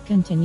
Continue.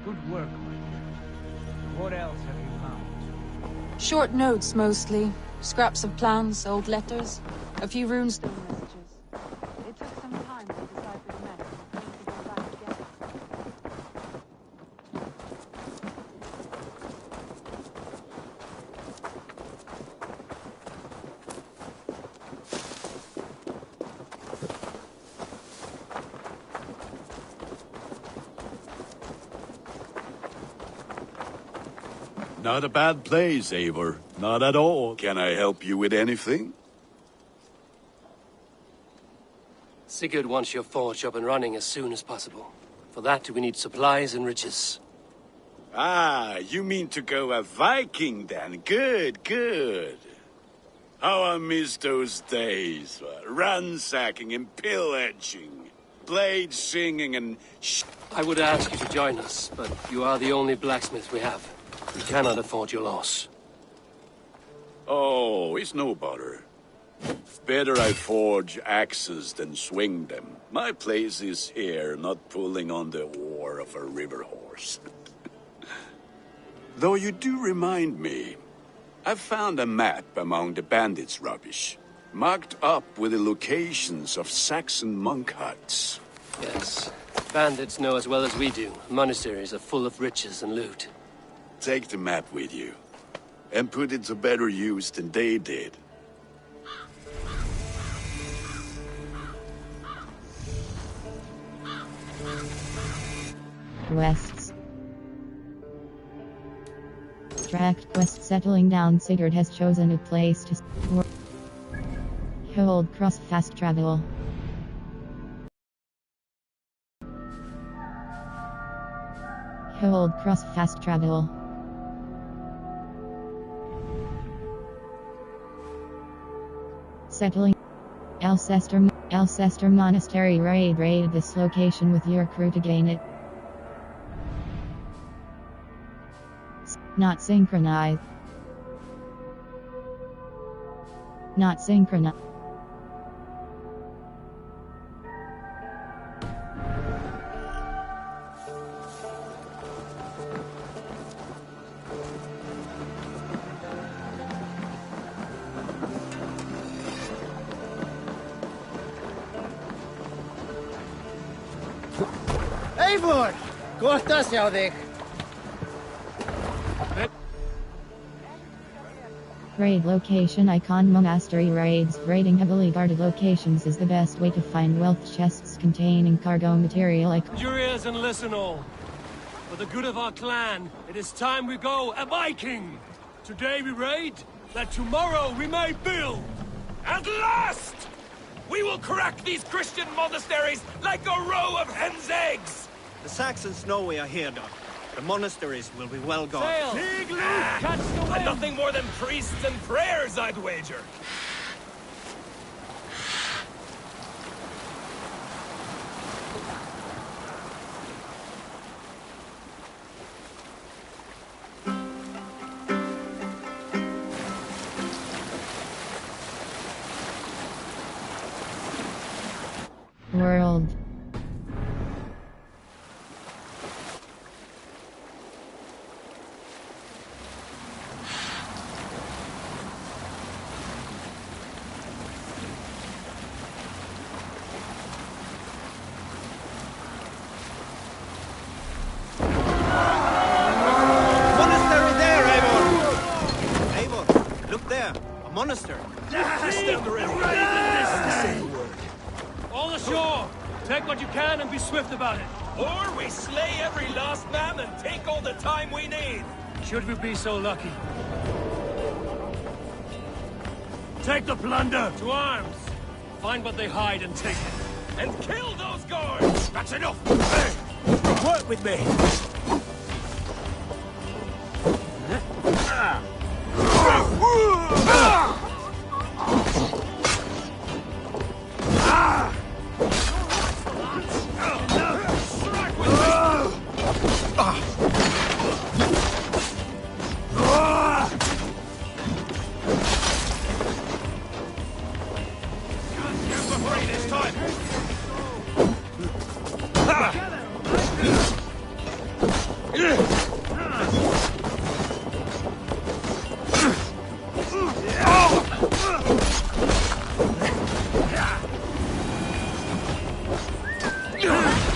Good work, my dear. What else have you found? Short notes, mostly. Scraps of plans, old letters, a few runestone messages. It took some time to decipher the message and to go back again. Not a bad place, Eivor. Not at all. Can I help you with anything? Sigurd wants your forge up and running as soon as possible. For that, we need supplies and riches. Ah, you mean to go a Viking then? Good, good. How I miss those days. Ransacking and pillaging. Blade singing and I would ask you to join us, but you are the only blacksmith we have. We cannot afford your loss. Oh, it's no bother. Better I forge axes than swing them. My place is here, not pulling on the oar of a river horse. Though you do remind me, I found a map among the bandits' rubbish, marked up with the locations of Saxon monk huts. Yes. Bandits know as well as we do. Monasteries are full of riches and loot. Take the map with you, and put it to better use than they did. Quests. Tracked quest settling down. Sigurd has chosen a place to hold cross fast travel. Hold cross fast travel. Settling. Alcester. Alcester Monastery raid this location with your crew to gain it. Not synchronized. Not synchronized. Eivor! Kohta hjá þig. Raid location icon. Monastery raids. Raiding heavily guarded locations is the best way to find wealth chests containing cargo material like... Your ears and listen all. For the good of our clan, it is time we go a Viking! Today we raid, that tomorrow we may build! At last! We will crack these Christian monasteries like a row of hen's eggs! The Saxons know we are here, Doc. The monasteries will be well guarded. Sail! Catch the wind! Nothing more than priests and prayers, I'd wager. World. Monastery there, Eivor! Eivor, look there. A monastery. All ashore! Take what you can and be swift about it. Or we slay every last man and take all the time we need. Should we be so lucky? Take the plunder! To arms! Find what they hide and take it. And kill those guards! That's enough! Hey! Work with me!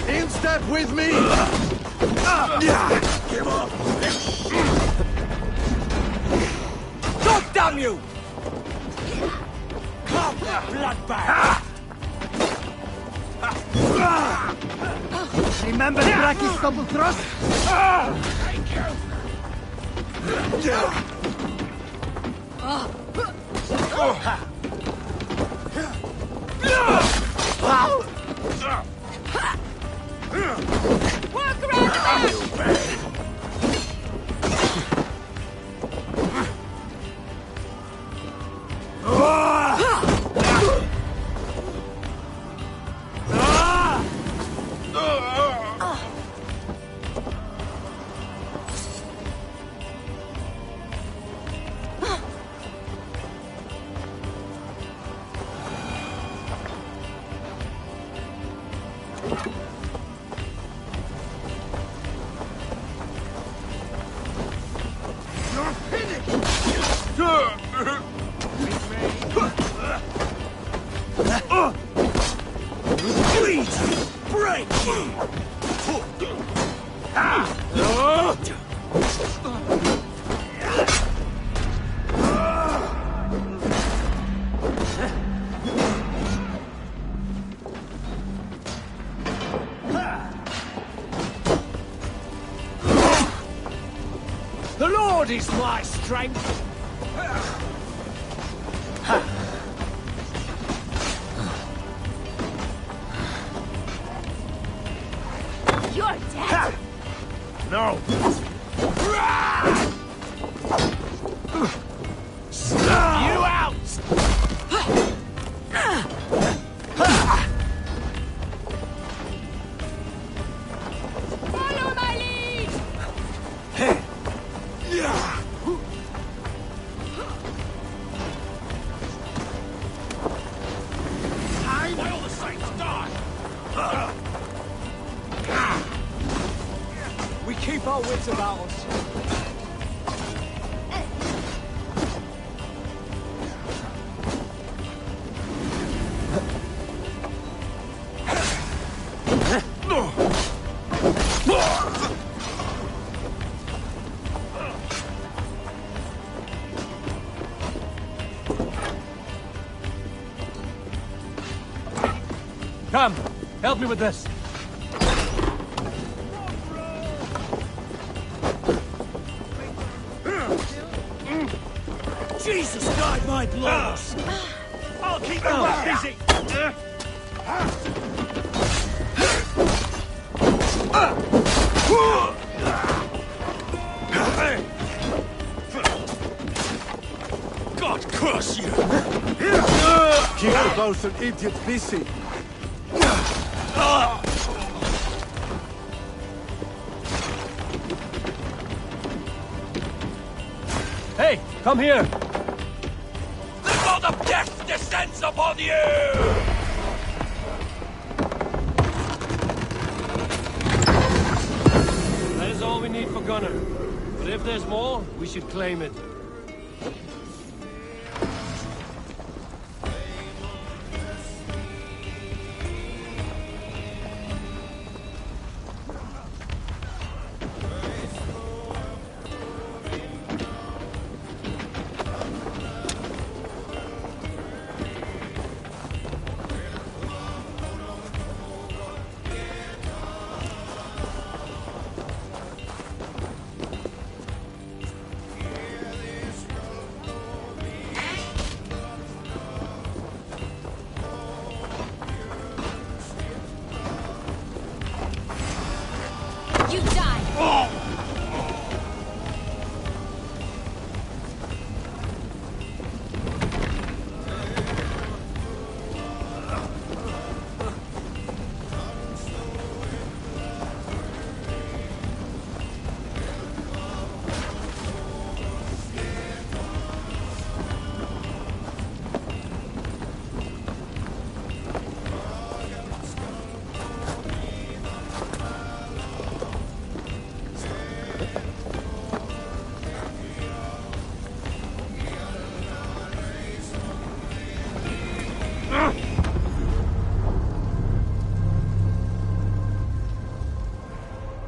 In step with me! Give up! God damn you! Come, bloodbag! Remember Bracky's double thrust? Walk around the back! Please, break! The Lord is my strength. You're dead! No. You out! wits about us. Come, help me with this. Jesus, guide my blows! I'll keep you busy! God curse you! Keep both an idiot busy. Hey, come here! The god of death descends upon you! That is all we need for Gunnar. But if there's more, we should claim it. You die!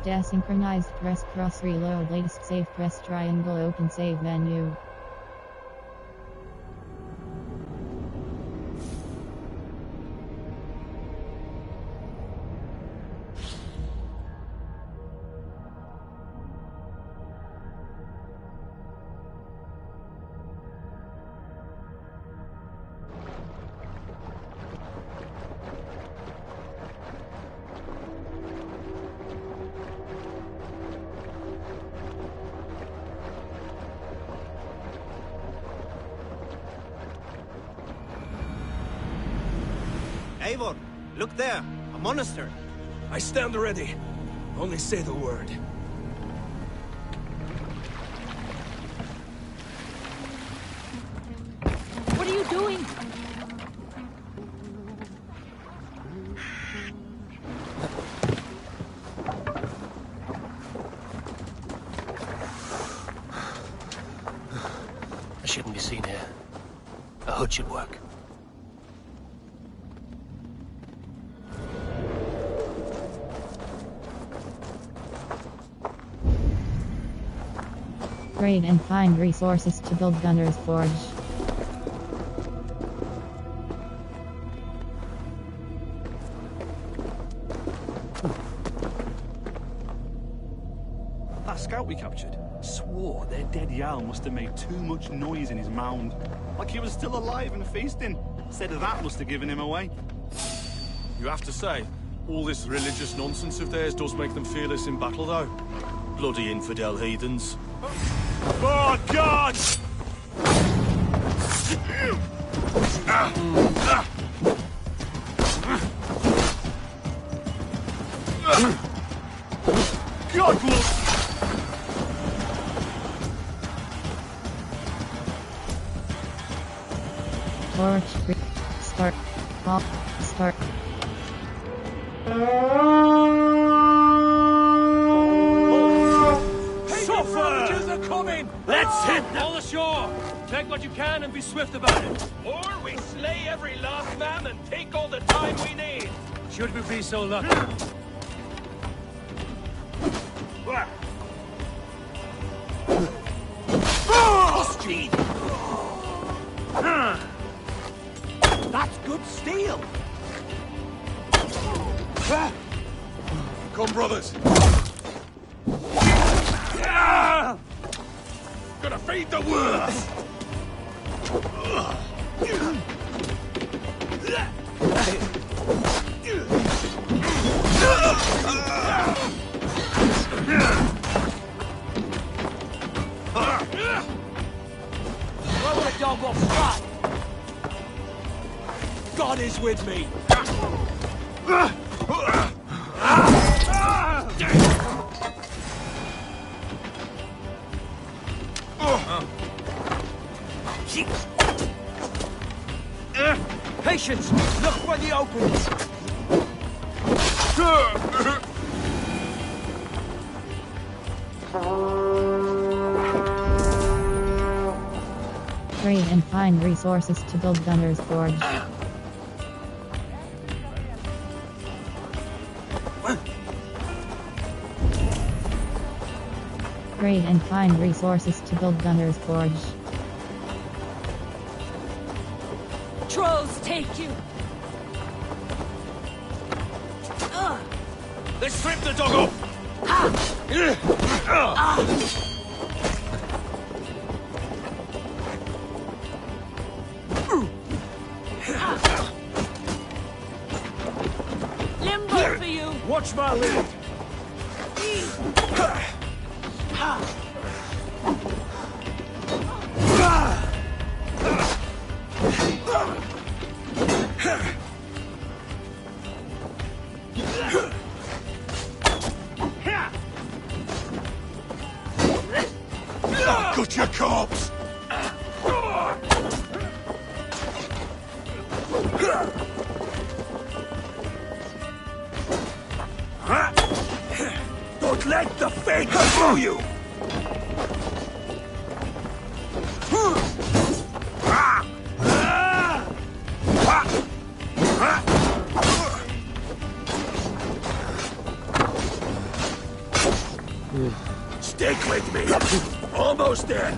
Desynchronized, press cross reload, latest save, press triangle, open save menu. Eivor, look there, a monastery. I stand ready. Only say the word. What are you doing? I shouldn't be seen here. A hood should work. Trade and find resources to build Gunner's Forge. That scout we captured swore their dead Jarl must have made too much noise in his mound. Like he was still alive and feasting. Instead of that must have given him away. You have to say, all this religious nonsense of theirs does make them fearless in battle, though. Bloody infidel heathens. For God! God will... Forge, start, off, start. That's it! All ashore! Take what you can and be swift about it. Or we slay every last man and take all the time we need. Should we be so lucky? Speed! That's good steel. Come, brothers. Gonna feed the wolves. Where would a dog will fly? God is with me. Patience! Look where the opening is! Trade and find resources to build Gunner's Forge. Trade and find resources to build Gunner's Forge. Trolls take you! Let's strip the dog off. Limbo for you! Watch my lead! Got your corpse. Don't let the fate fool you! Stick with me! Almost there!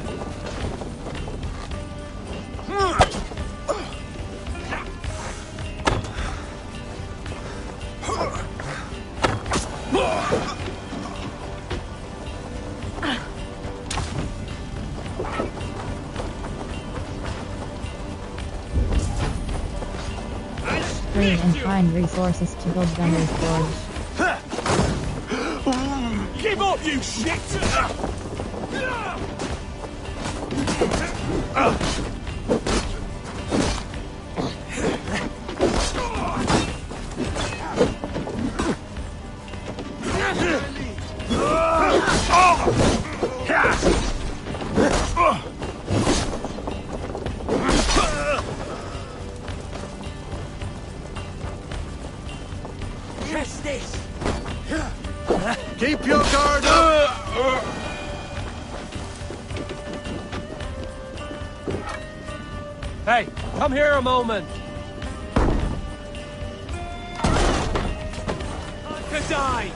Trade and find resources to build Gunner's Forge. Give up, you shit! Just this! Keep your guard up! Hey, come here a moment. To die!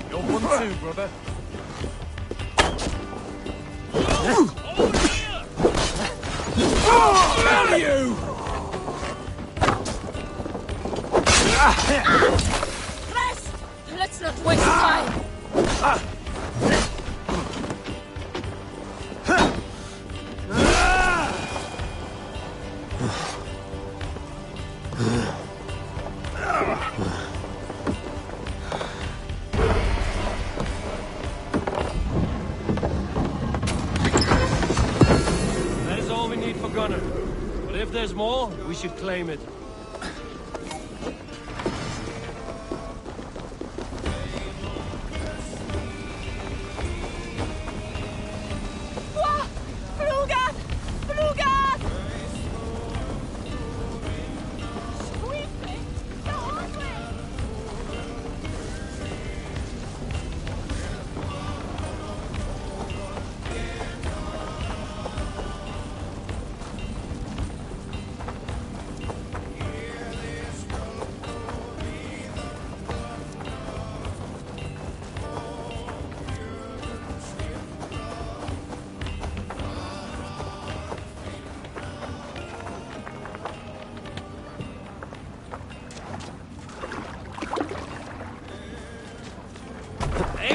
You're one too, brother. How you! Rest! Let's not waste time! That is all we need for Gunner. But if there's more, we should claim it. Flugan! Flugan! Squeezing! So hungry!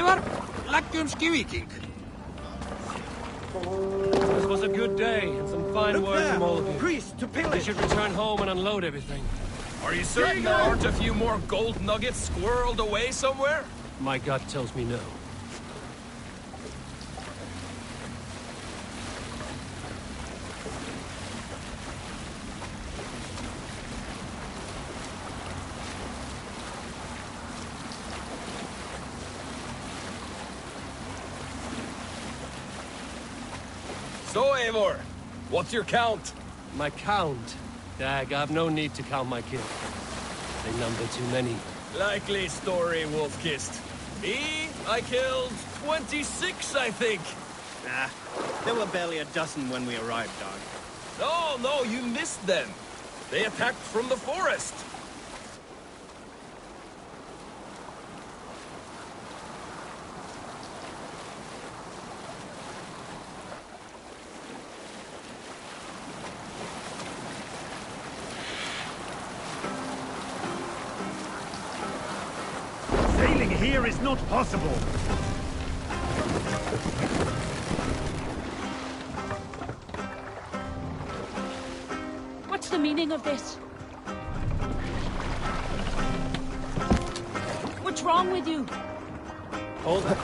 Ivar, läkkymski viking. This was a good day, and some fine Look words there! from all of you. Priest to We pillage! should return home and unload everything. Are you certain there aren't a few more gold nuggets squirreled away somewhere? My gut tells me no. So, Eivor, what's your count? My count? Dag, I've no need to count my kills. They number too many. Likely story, Wolf-Kissed. I killed 26, I think. Nah, there were barely a dozen when we arrived, dog. No, you missed them. They attacked from the forest. Sailing here is not possible. What's the meaning of this? What's wrong with you? Hold on.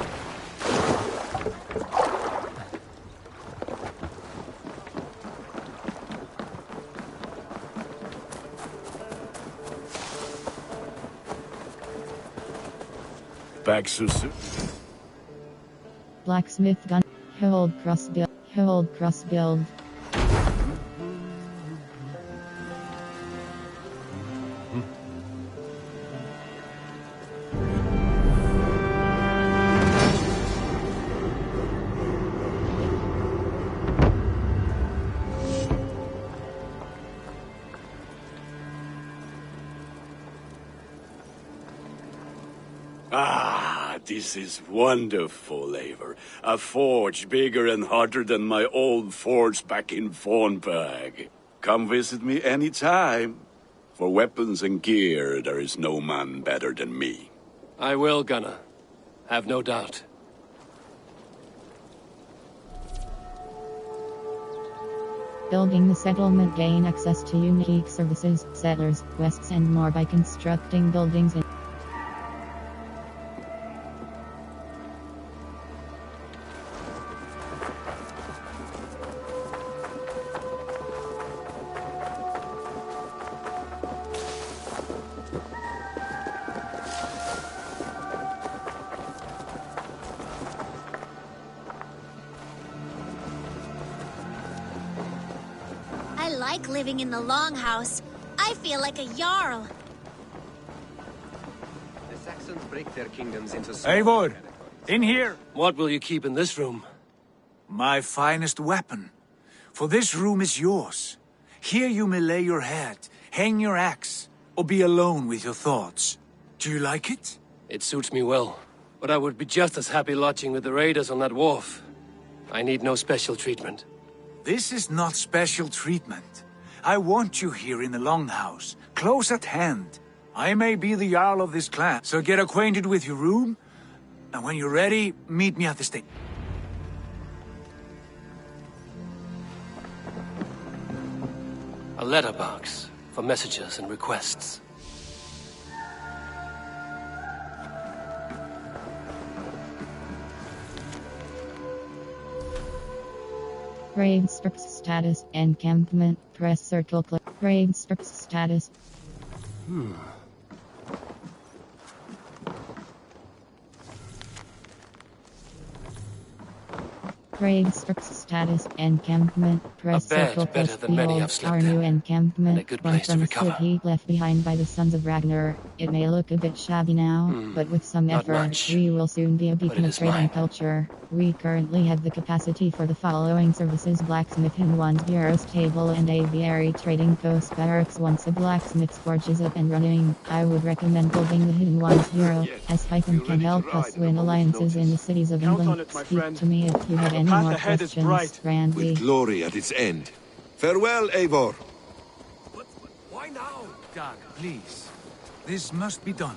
Back so soon. Blacksmith gun. Hold cross build. Hold cross build. Ah, this is wonderful, Eivor. A forge bigger and hotter than my old forge back in Fornberg. Come visit me anytime. For weapons and gear, there is no man better than me. I will, Gunnar. Have no doubt. Building the settlement gain access to unique services, settlers, quests and more by constructing buildings in I like living in the longhouse. I feel like a jarl. The Saxons break their kingdoms into small... Eivor, in here. What will you keep in this room? My finest weapon. For this room is yours. Here you may lay your head, hang your axe, or be alone with your thoughts. Do you like it? It suits me well. But I would be just as happy lodging with the raiders on that wharf. I need no special treatment. This is not special treatment. I want you here in the Longhouse, close at hand. I may be the Jarl of this clan, so get acquainted with your room, and when you're ready, meet me at the stake. A letterbox for messages and requests. Raid strips status. Encampment. Press circle click. Raid strips status. Raid strips status. Encampment. Press bed circle better click. than many Behold I've slept our in, new encampment. and a good One place to from a recover. city left behind by the sons of Ragnar. It may look a bit shabby now, but with some not effort, much. we will soon be a beacon it of is trade mine. and culture. We currently have the capacity for the following services: blacksmith in one's bureau's table and aviary trading post barracks. Once a blacksmith's forge is up and running, I would recommend building the Hidden Ones Bureau, as Hytham can help us win alliances in the cities of Count on England. it, my Speak friend. to me if you have The any path more ahead is questions, bright. Randy. With glory at its end. Farewell, Eivor. Why now? Dag, please. This must be done.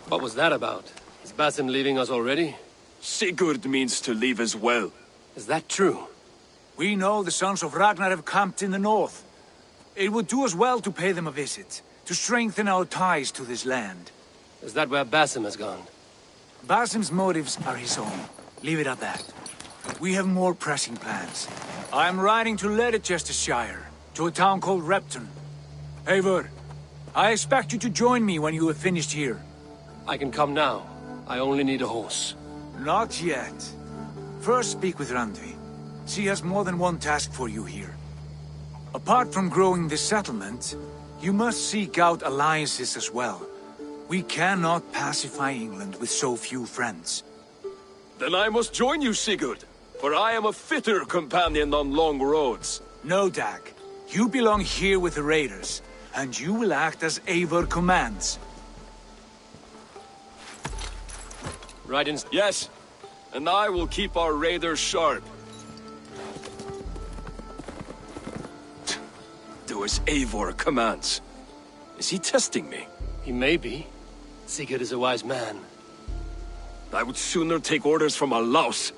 What was that about? Is Basim leaving us already? Sigurd means to leave as well. Is that true? We know the sons of Ragnar have camped in the north. It would do us well to pay them a visit, to strengthen our ties to this land. Is that where Basim has gone? Basim's motives are his own. Leave it at that. We have more pressing plans. I am riding to Leicestershire, to a town called Repton. Eivor, I expect you to join me when you have finished here. I can come now. I only need a horse. Not yet. First speak with Randvi. She has more than one task for you here. Apart from growing this settlement, you must seek out alliances as well. We cannot pacify England with so few friends. Then I must join you, Sigurd, for I am a fitter companion on long roads. No, Dag. You belong here with the raiders, and you will act as Eivor commands. Right in... Yes, and I will keep our raiders sharp. Do as Eivor commands. Is he testing me? He may be. Sigurd is a wise man. I would sooner take orders from a louse.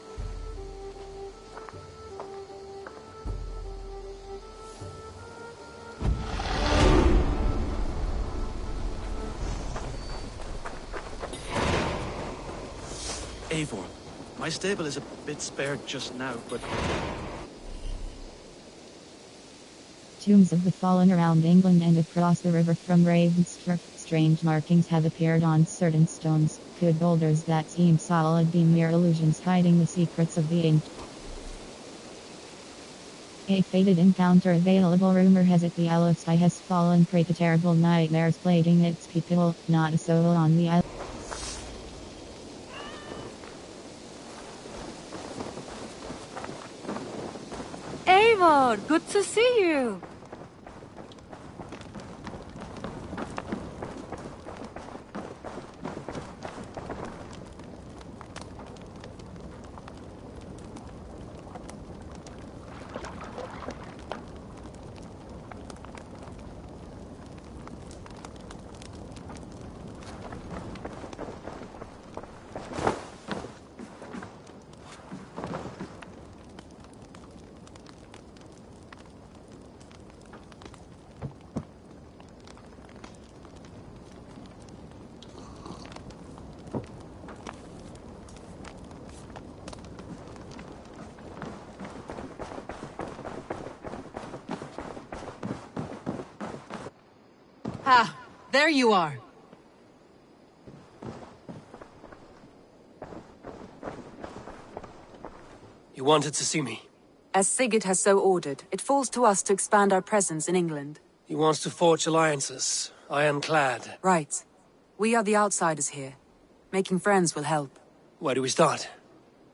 Eivor, my stable is a bit spared just now, but... Tombs of the fallen around England and across the river from Ravensthorpe. Strange markings have appeared on certain stones. Could boulders that seem solid be mere illusions hiding the secrets of the ancient? A fated encounter available. Rumor has it the Isle of Skye has fallen prey to terrible nightmares plaguing its people. Not a soul on the island. Eivor, good to see you. Ah, there you are. You wanted to see me? As Sigurd has so ordered, it falls to us to expand our presence in England. He wants to forge alliances, ironclad. Right. We are the outsiders here. Making friends will help. Where do we start?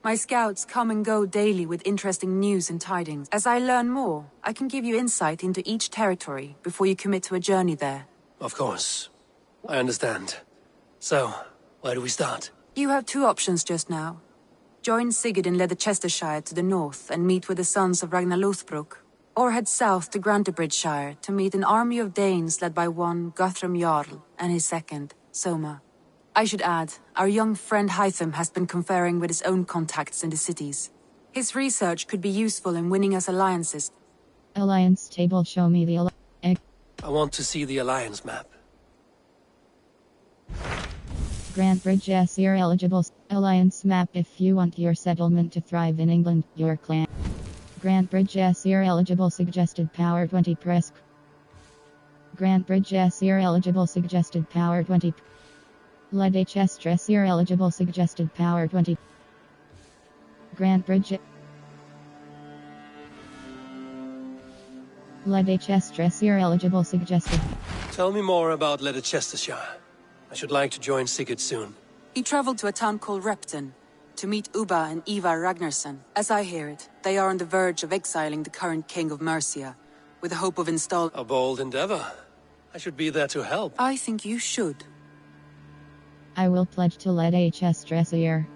My scouts come and go daily with interesting news and tidings. As I learn more, I can give you insight into each territory before you commit to a journey there. Of course. I understand. So, where do we start? You have two options just now. Join Sigurd in Leicestershire to the north and meet with the sons of Ragnar Lothbrok. Or head south to Grantebridgesshire to meet an army of Danes led by one Guthrum Jarl and his second, Soma. I should add, our young friend Hytham has been conferring with his own contacts in the cities. His research could be useful in winning us alliances. Alliance table, show me the I want to see the alliance map. Grantebridge, yes, you're eligible. Alliance map if you want your settlement to thrive in England, your clan. Grantebridge, yes, you're eligible. Suggested power 20 press. Grantebridge, yes, you're eligible. Suggested power 20. Leicestershire, you're eligible. Suggested power 20. Grantebridge. Leicestershire, you're eligible. Suggested. Tell me more about Leicestershire. I should like to join Sigurd soon. He traveled to a town called Repton to meet Ubba and Ivar Ragnarsson. As I hear it, they are on the verge of exiling the current king of Mercia, with the hope of installing... A bold endeavor. I should be there to help. I think you should. I will pledge to Leicestershire.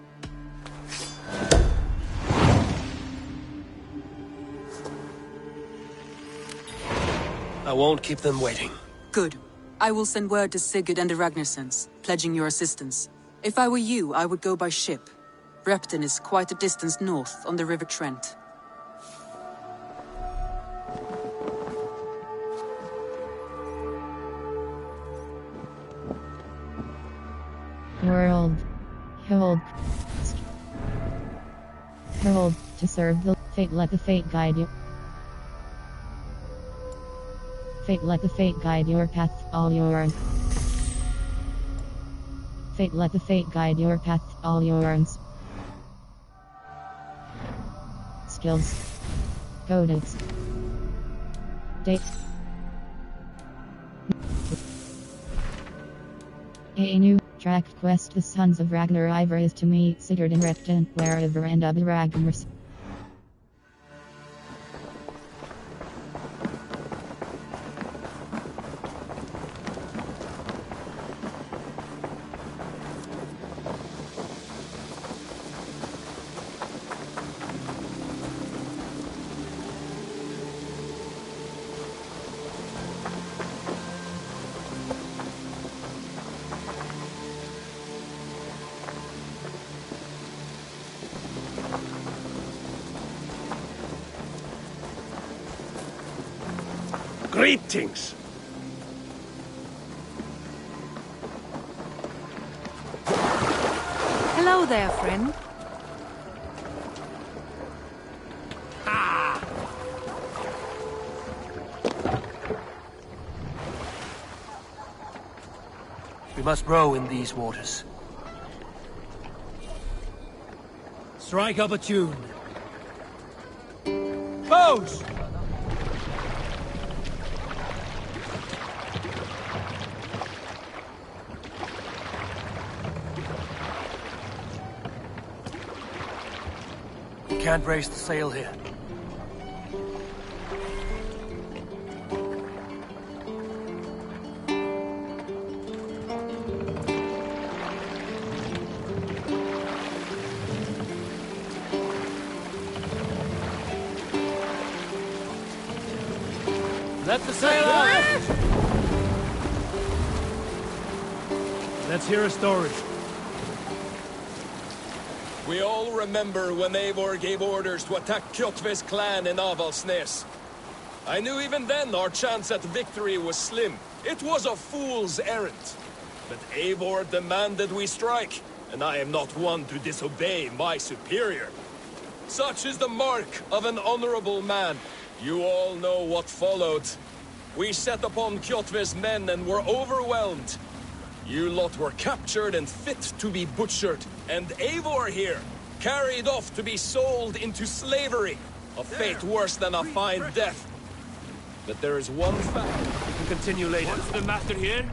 I won't keep them waiting. Good. I will send word to Sigurd and the Ragnarsons, pledging your assistance. If I were you, I would go by ship. Repton is quite a distance north on the River Trent. World. Hold. Hold. To serve the fate, let the fate guide you. Fate, let the fate guide your path, all yours. Fate, let the fate guide your path, all yours. Skills. Codex. Date. A new track quest. The Sons of Ragnar Ivar is to meet Sigurd in Repton, wherever and other Ragnars. Greetings! Hello there, friend. We must row in these waters. Strike up a tune. Bows! Can't raise the sail here. Let the sail out! Let's hear a story. We all remember when Eivor gave orders to attack Kjotve's clan in Avaldsnes. I knew even then our chance at victory was slim. It was a fool's errand. But Eivor demanded we strike, and I am not one to disobey my superior. Such is the mark of an honorable man. You all know what followed. We set upon Kjotve's men and were overwhelmed. You lot were captured and fit to be butchered, and Eivor here, carried off to be sold into slavery. A fate worse than a fine death. But there is one fact. We can continue later. What's the matter here?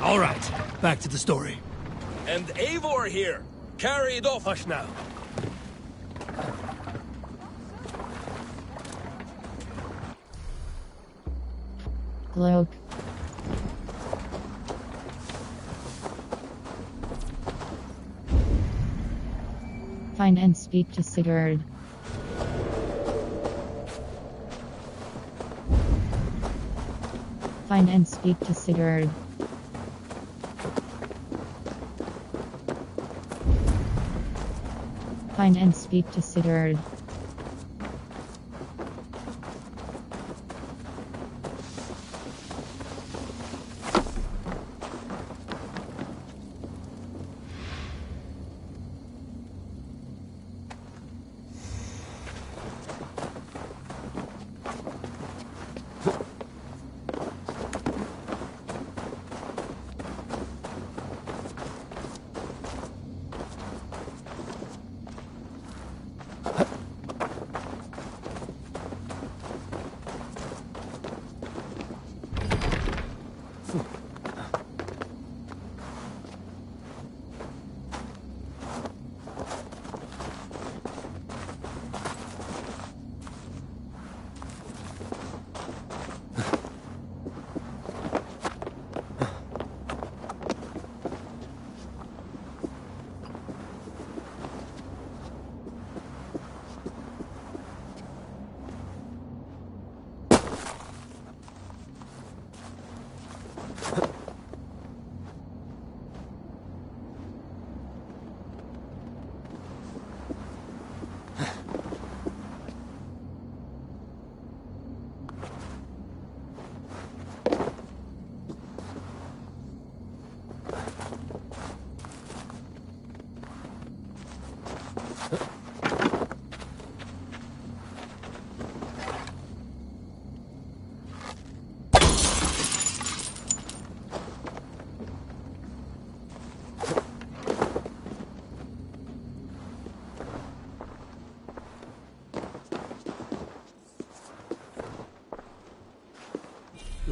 All right, back to the story. And Eivor here, carried off... Hush now. Cloak. Find and speak to Sigurd. Find and speak to Sigurd. Find and speak to Sigurd.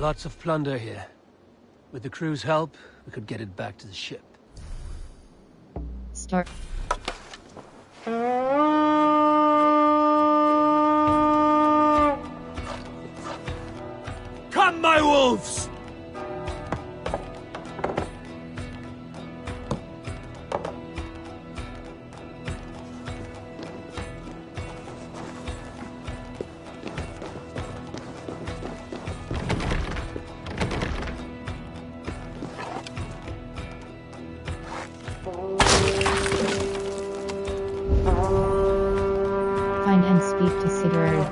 Lots of plunder here. With the crew's help, we could get it back to the ship. Start. Come, my wolves! Find and speak to Sigurd.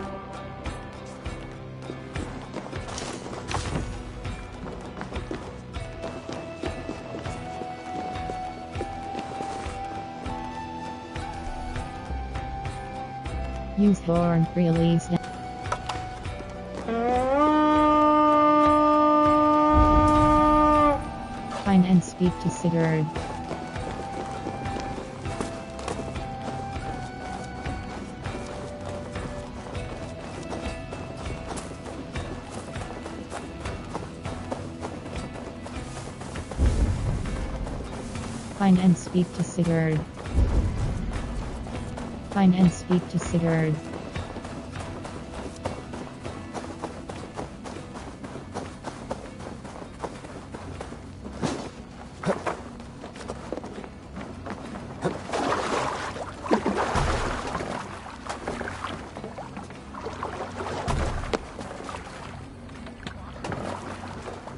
Use horn, release. Find and speak to Sigurd. Find and speak to Sigurd. Find and speak to Sigurd.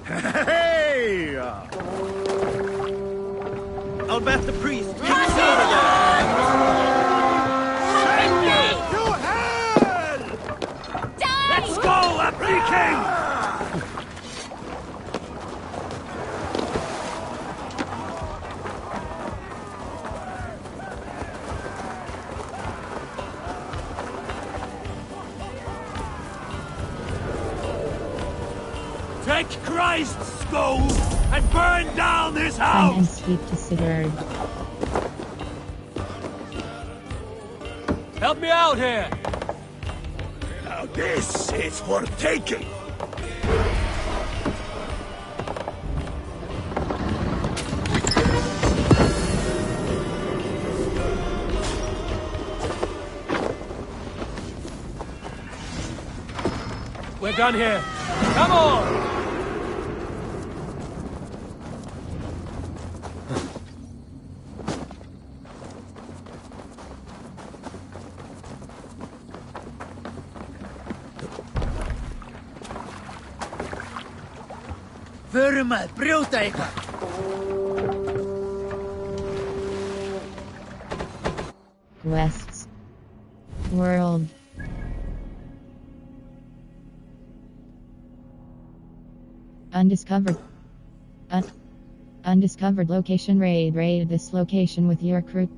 Hey! I'll bet the priest keeps over there. To hell! Die! Let's go, Happy King! Take Christ's skull and burn down this Find and house! speak to Sigurd. Help me out here! Now this is for taking! We're done here. Come on! Vurma, brjóta eitthvað! Quests. World. Undiscovered. Undiscovered location raid. Raid this location with your crew.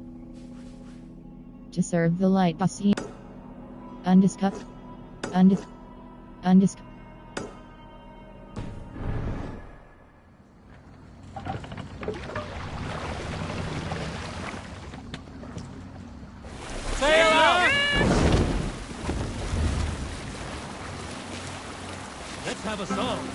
To serve the light boss. Undiscovered. Undiscovered. Sail out! Let's have a song.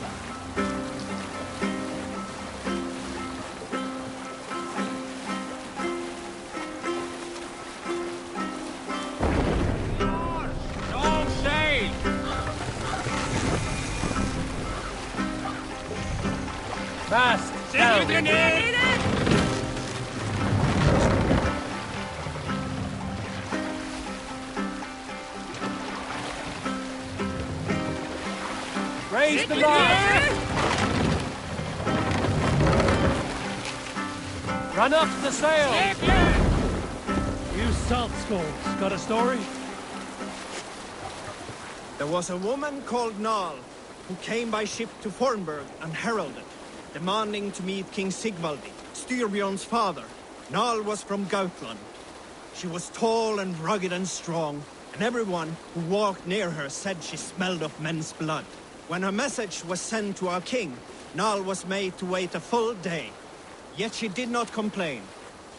Don't sail! Fast! Down! Raise the mast! Run up the sail! You salt skulls, got a story? There was a woman called Nal, who came by ship to Fornburg and heralded, demanding to meet King Sigvaldi, Styrbjorn's father. Nal was from Gautland. She was tall and rugged and strong, and everyone who walked near her said she smelled of men's blood. When her message was sent to our king, Nal was made to wait a full day. Yet she did not complain.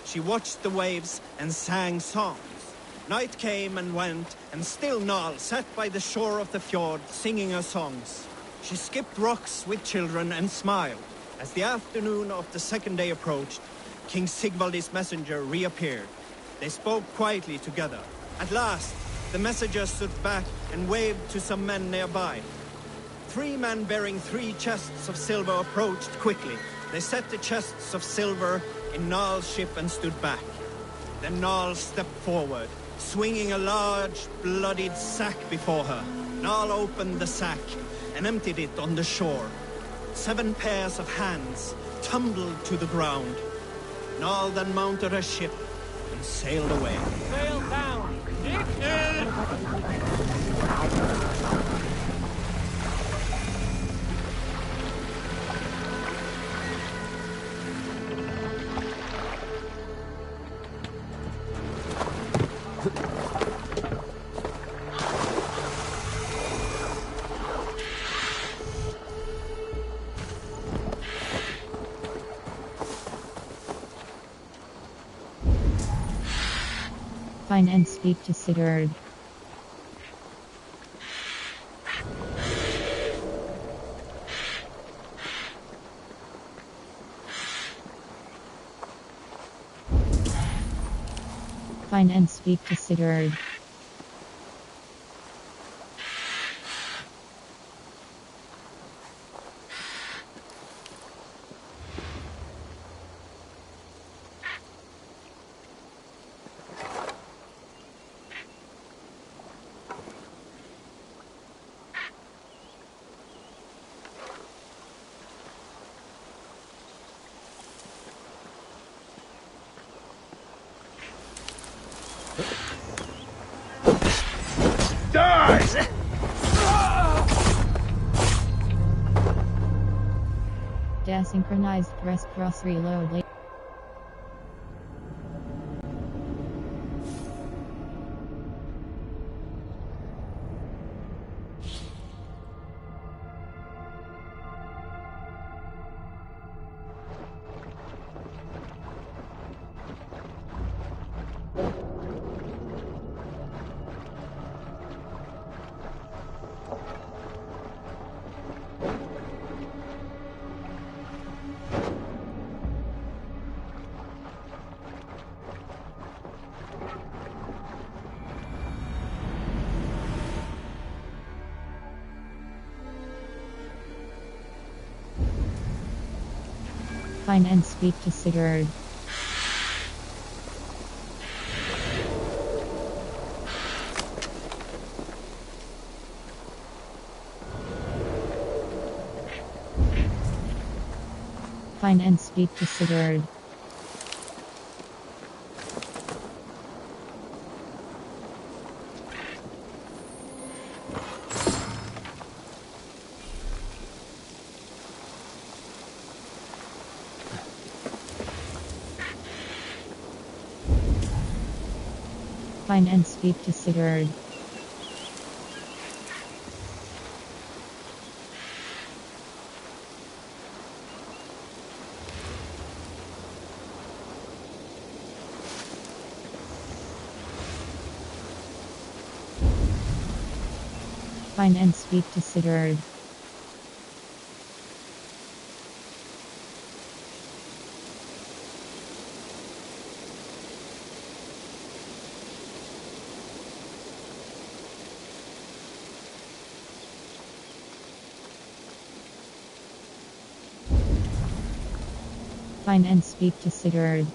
She watched the waves and sang songs. Night came and went, and still Nal sat by the shore of the fjord singing her songs. She skipped rocks with children and smiled. As the afternoon of the second day approached, King Sigvaldi's messenger reappeared. They spoke quietly together. At last, the messenger stood back and waved to some men nearby. 3 men bearing 3 chests of silver approached quickly. They set the chests of silver in Nal's ship and stood back. Then Nal stepped forward, swinging a large, bloodied sack before her. Nal opened the sack and emptied it on the shore. 7 pairs of hands tumbled to the ground. Nal then mounted her ship and sailed away. Sail down! Find and speak to Sigurd. Find and speak to Sigurd. Die! Desynchronized press cross reload late. Find and speak to Sigurd. Find and speak to Sigurd. Find and speak to Sigurd. Find and speak to Sigurd. Find and speak to Sigurd.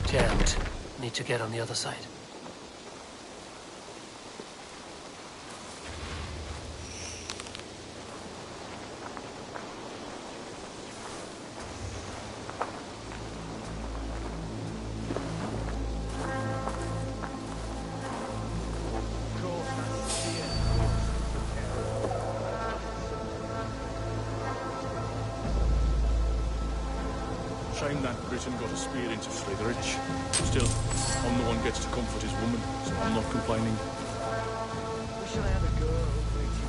Jammed. Need to get on the other side. shame that Britain got a spear into Friedrich. Still, I'm the one gets to comfort his woman, so I'm not complaining. Wish I had a girl waiting.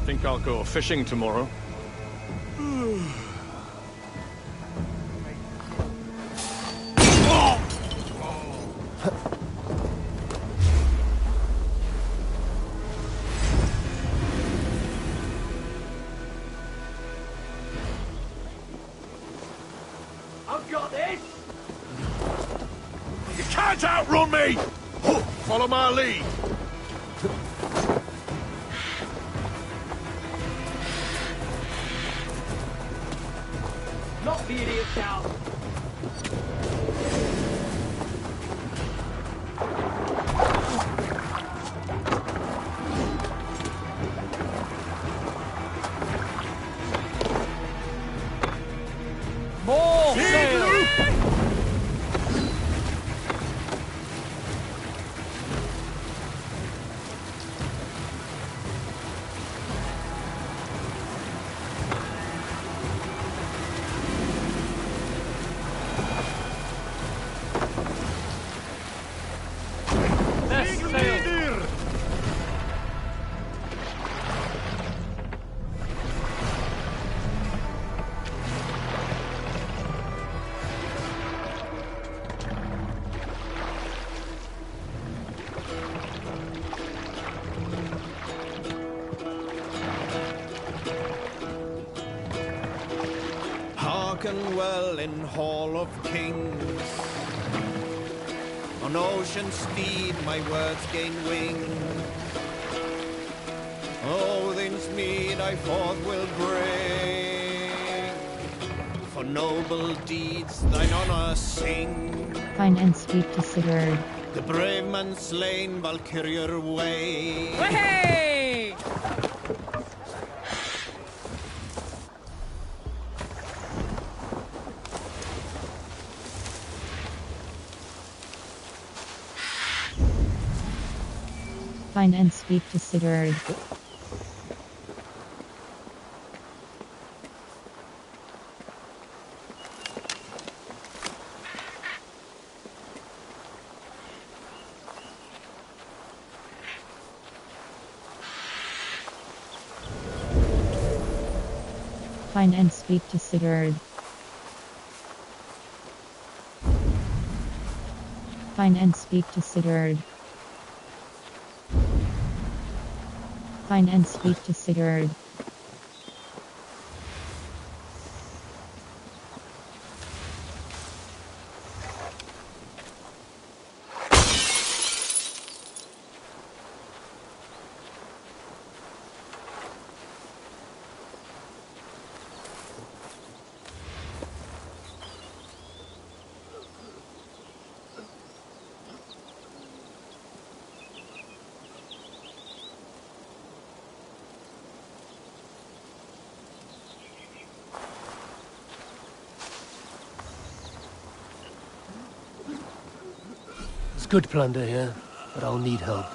Think I'll go fishing tomorrow. I've got this! You can't outrun me! Follow my lead! Not the idiot, Cal! More sail! Less sail! Hearken well in Hall of Kings. On ocean steed my words gain wing. Odin's mead I forth will bring. For noble deeds thine honor sing. Fine and speak to Sigurd. The brave man slain Valkyrier way. Hey! Fine and speak to Sigurd. Fine and speak to Sigurd. Fine and speak to Sigurd. Fine and speak to Sigurd. There's good plunder here, but I'll need help.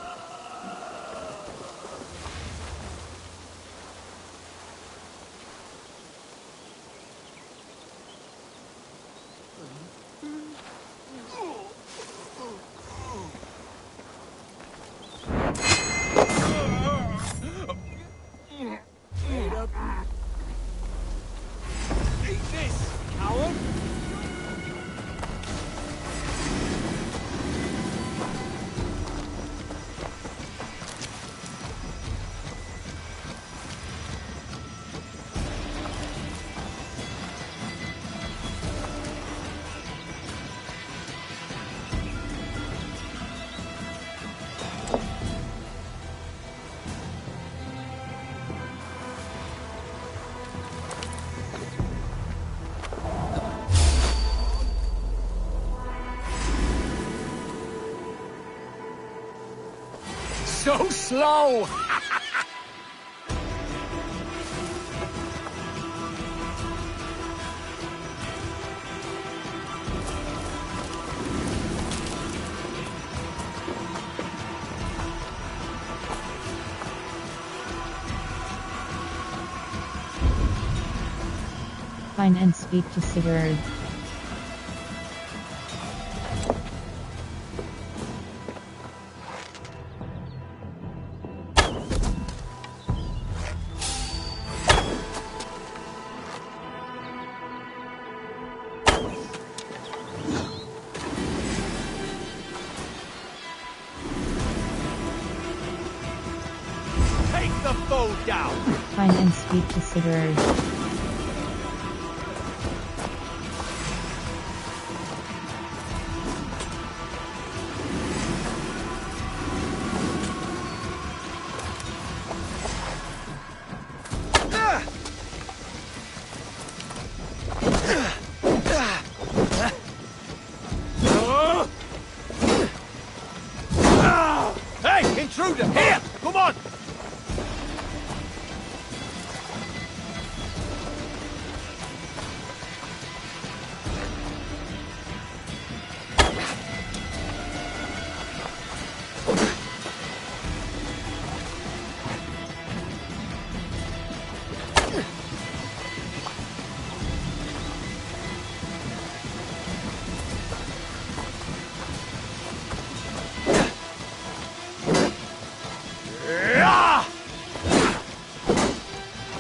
Eat this, coward! So slow! Find and speak to Sigurd. Take the foe down! Find and speak to Sigurd. Hey, intruder! Here! Come on!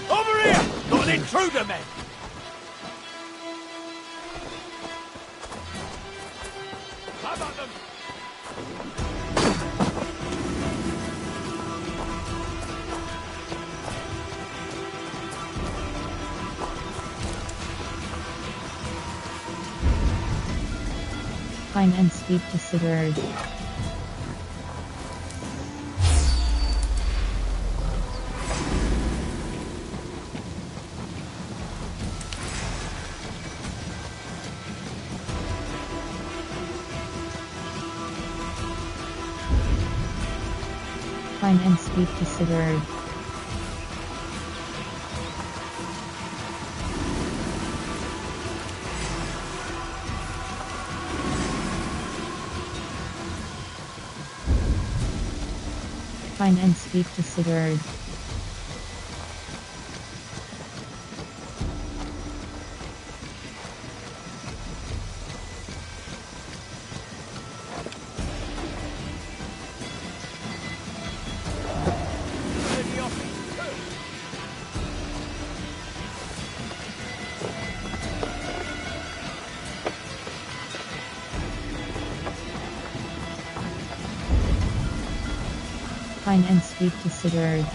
Over here! Got an intruder, men! How about them? Find and speak to Sigurd. Find and speak to Sigurd. Find and speak to Sigurd. Find and speak to Sigurd.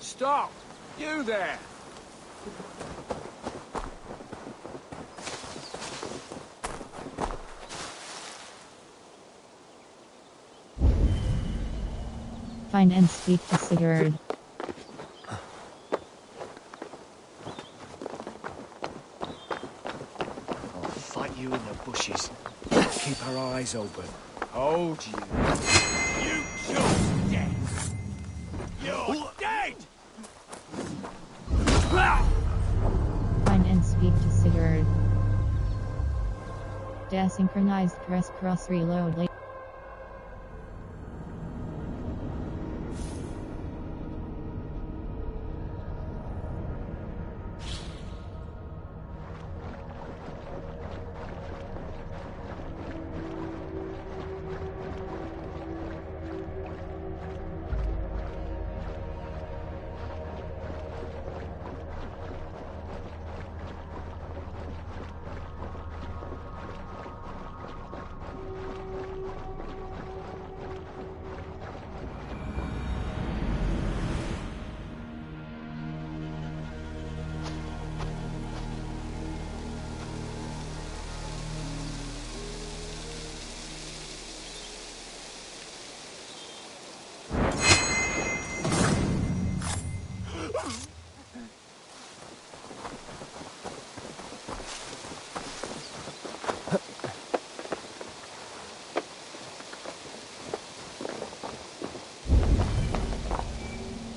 Stop! You there! Find and speak to Sigurd. I'll fight you in the bushes. Keep our eyes open. Hold you. You chose death! You're dead! Find and speak to Sigurd. Desynchronized press cross reload late.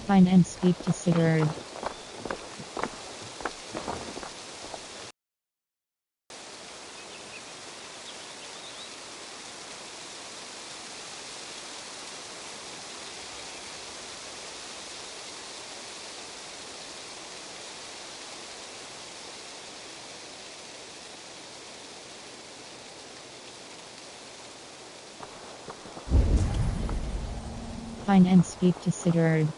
Find and speak to Sigurd. Find and speak to Sigurd.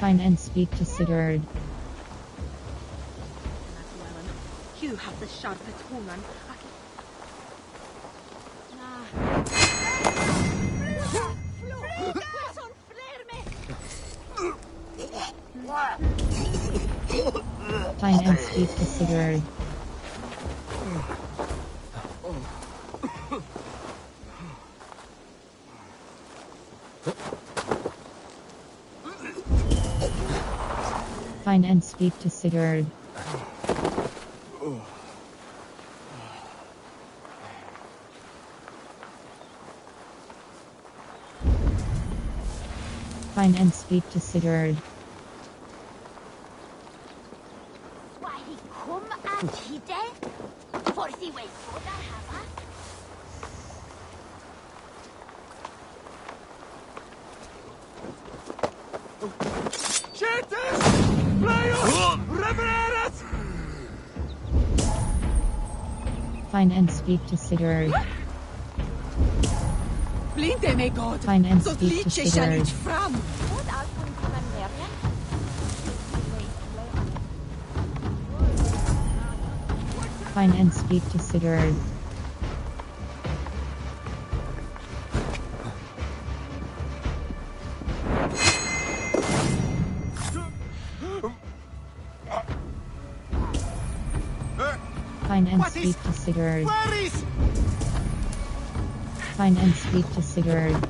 Find and speak to Sigurd. You have the sharpest woman. Find and speak to Sigurd. Find and speak to Sigurd. Find and speak to Sigurd. Why he come and he dead? For he way for that hava? Cheaters! Play Revererat! Find and speak to Sigurd. Blinde may God. Find and Så speak to lytje skal Sigurd. ikke fram. Find and speak to Sigurd. Find and speak to Sigurd. Find and speak to Sigurd.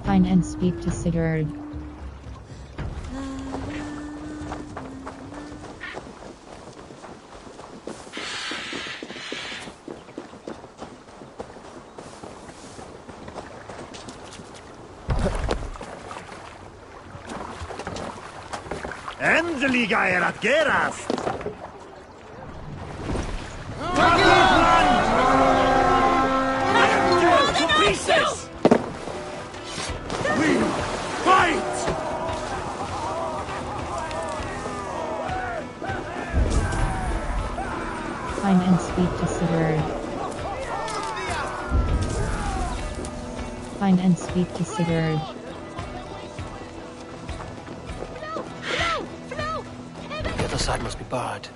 Find and speak to Sigurd. Endelig er at gerast! To pieces! We fight! Find and speak to Sigurd. Find and speak to Sigurd. The other side must be barred.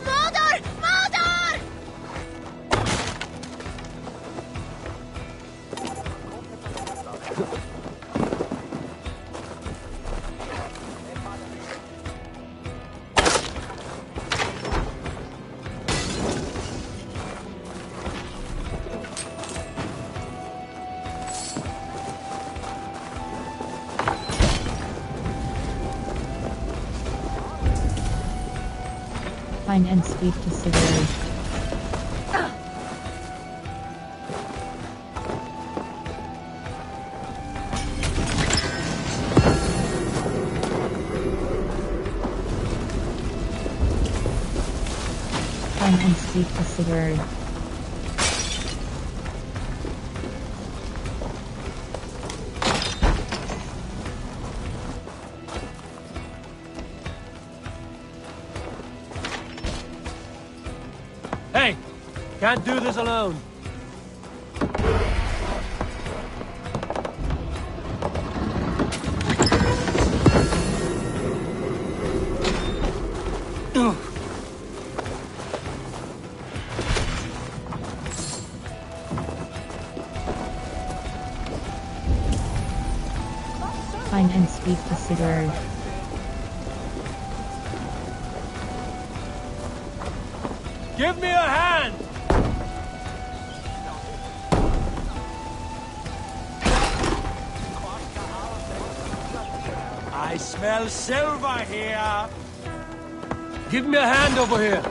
Mordor! Mordor! Find and speak to Sigurd. Find and speak to Sigurd. Can't do this alone. Find and speak to Sigurd. Give me a hand! I smell silver here. Give me a hand over here.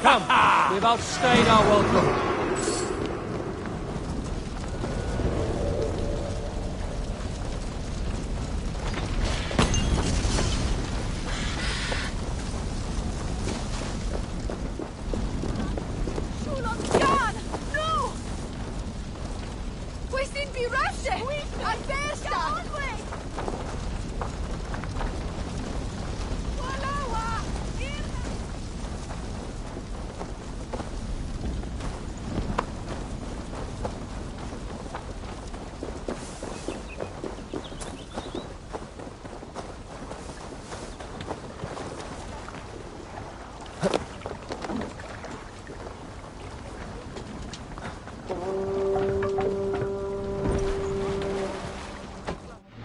Come, we've outstayed our welcome.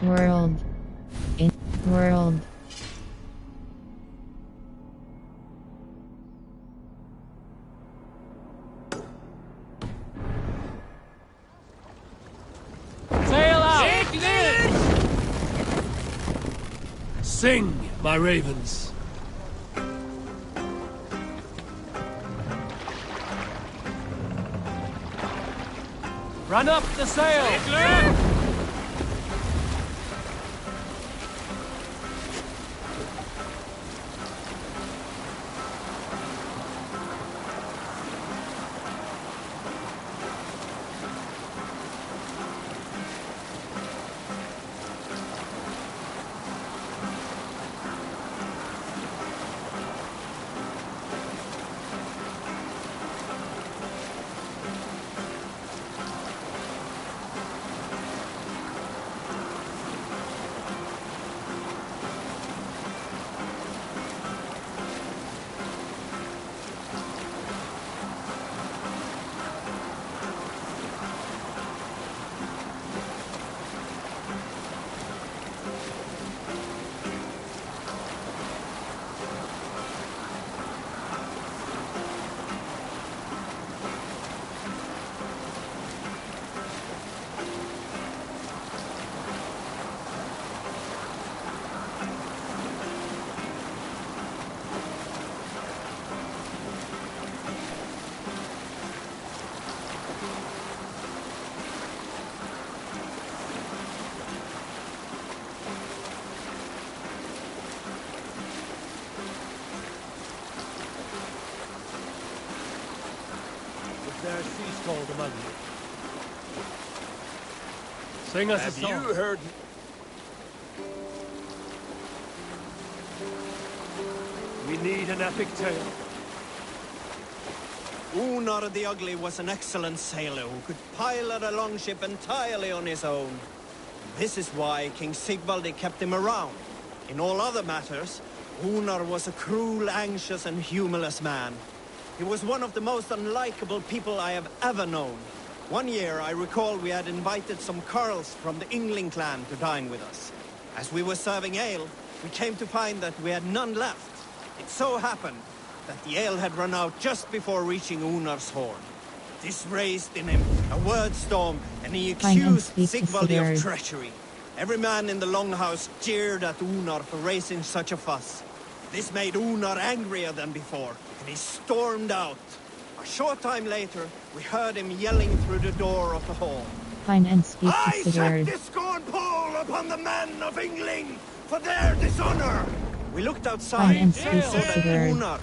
World. In world. Sail out! Sing, my ravens. Run up the sail! There's sea scold among you. Sing us a song. Have you heard? We need an epic tale. Unar the Ugly was an excellent sailor who could pilot a longship entirely on his own. This is why King Sigvaldi kept him around. In all other matters, Unar was a cruel, anxious and humorless man. He was one of the most unlikable people I have ever known. One year, I recall we had invited some Carls from the Yngling clan to dine with us. As we were serving ale, we came to find that we had none left. It so happened that the ale had run out just before reaching Unar's horn. This raised in him a word storm, and he accused Sigvaldi of treachery. Every man in the longhouse jeered at Unar for raising such a fuss. This made Unar angrier than before, and he stormed out. A short time later, we heard him yelling through the door of the hall. Find and speak to I set Sigurd. this scorn pole upon the men of Yngling for their dishonor. We looked outside and speak to saw that Sigurd. Unar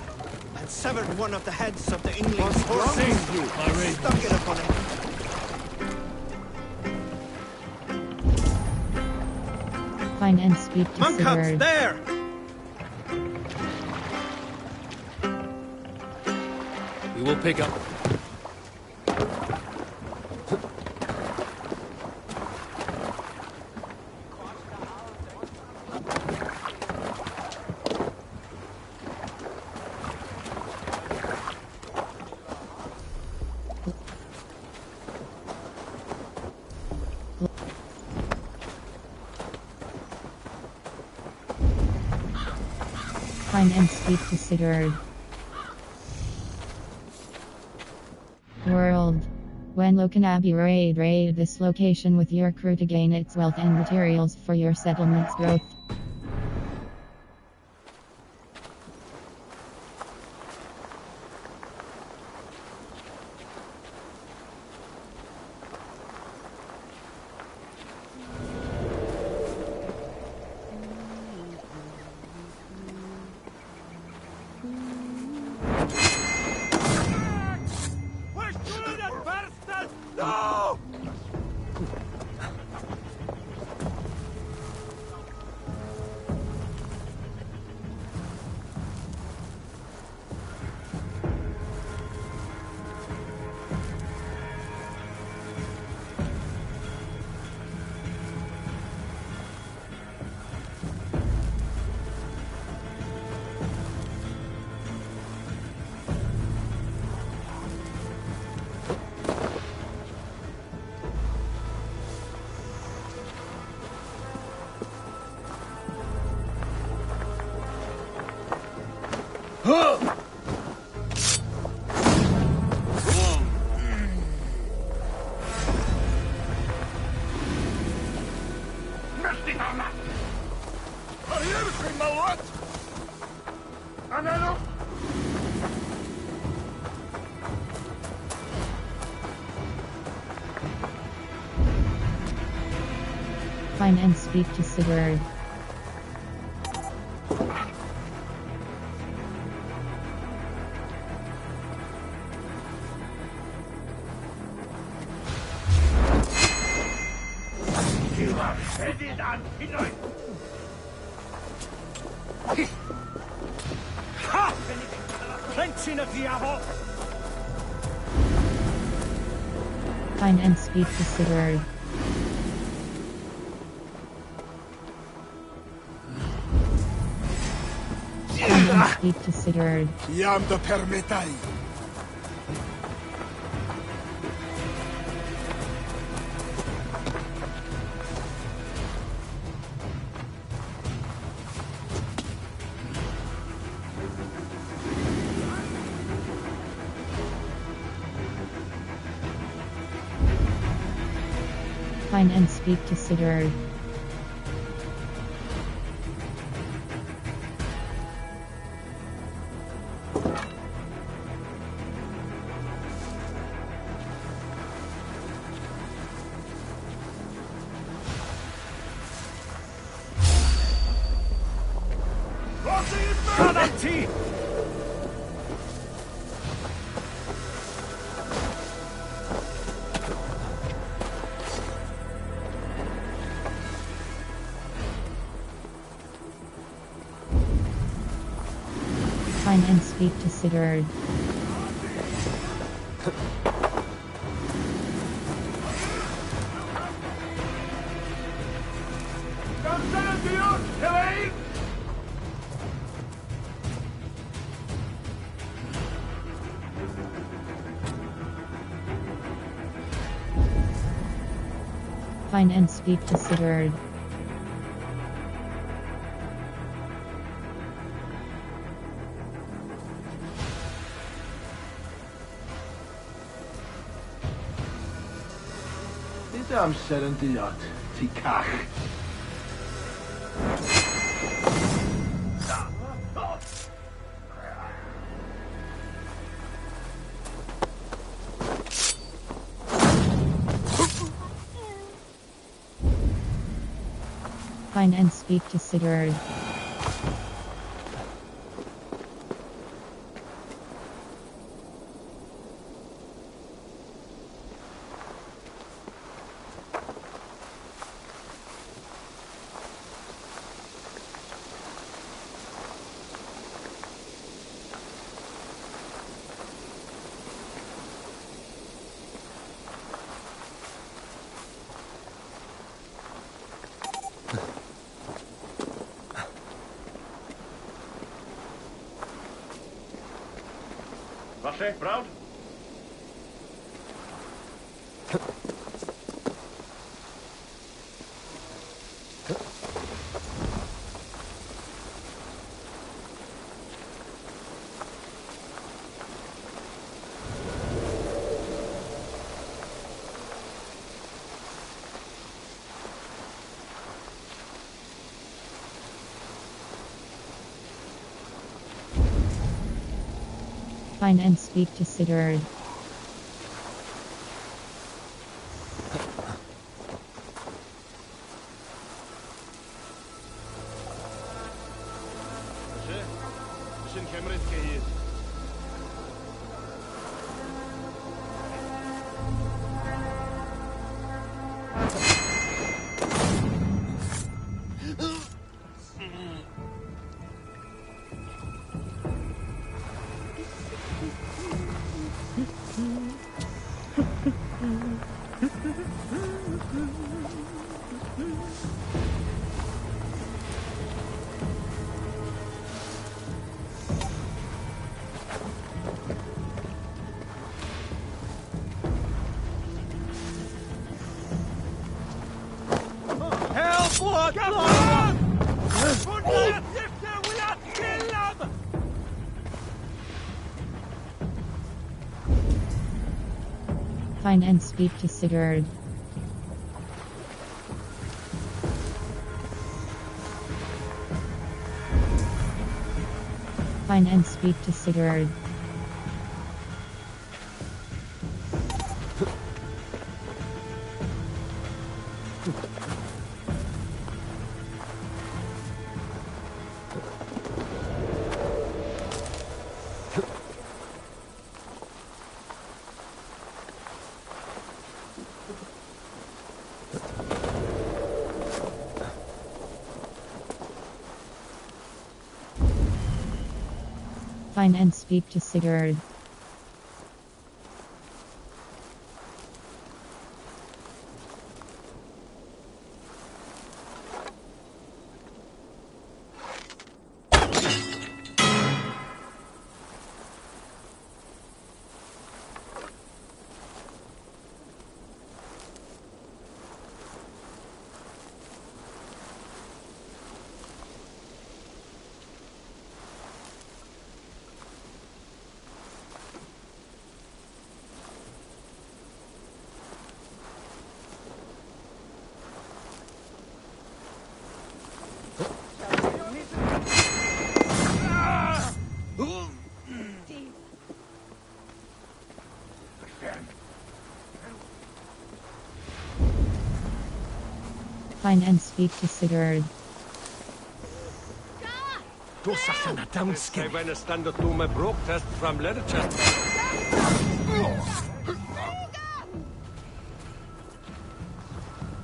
had severed one of the heads of the English forces. Stuck it upon him. Find and speak to Monk huts Sigurd. there! We will pick up. Find and speak to Sigurd. World. When Lokanabi raid this location with your crew to gain its wealth and materials for your settlement's growth. No! Find and speak to Sigurd. Find and speak to Sigurd. Find and speak to Sigurd. Iam de permetai. Find and speak to Sigurd. Find and speak to Sigurd. Find and speak to Sigurd. I'm setting the yacht. Tikach. Find and speak to Sigurd. Safe, Proud? Find and speak to Sigurd. Find and speak to Sigurd. Find and speak to Sigurd. Find and speak to Sigurd. Find and speak to Sigurd. Du sagst na damsken. Wenn es dann der dumme Bruch test from letter chest.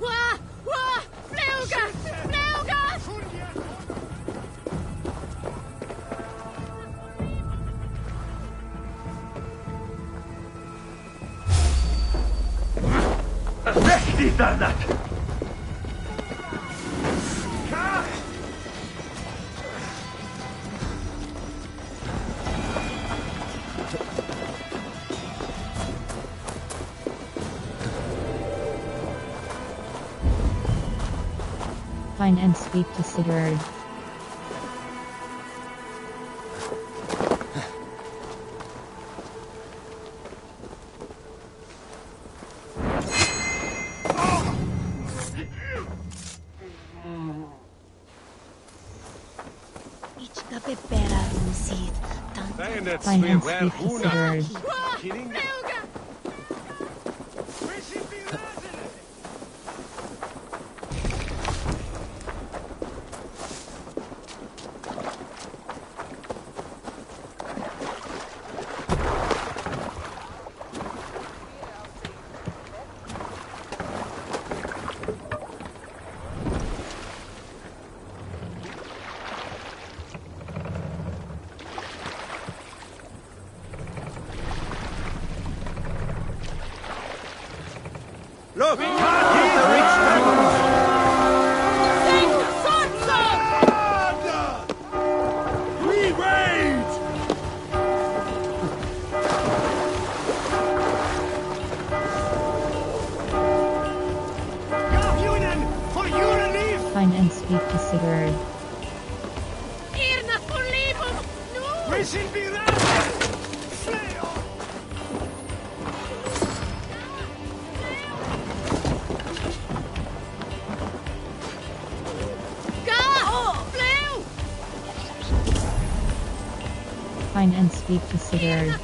Wah! Wah! Fluga! Fluga! Weg dich da! Find and speak to Sigurd. Find and speak to Sigurd. Find and speak to Sigurd. Irna for libum! No! We shall be ravaged! Flail! Find and speak to Sigurd.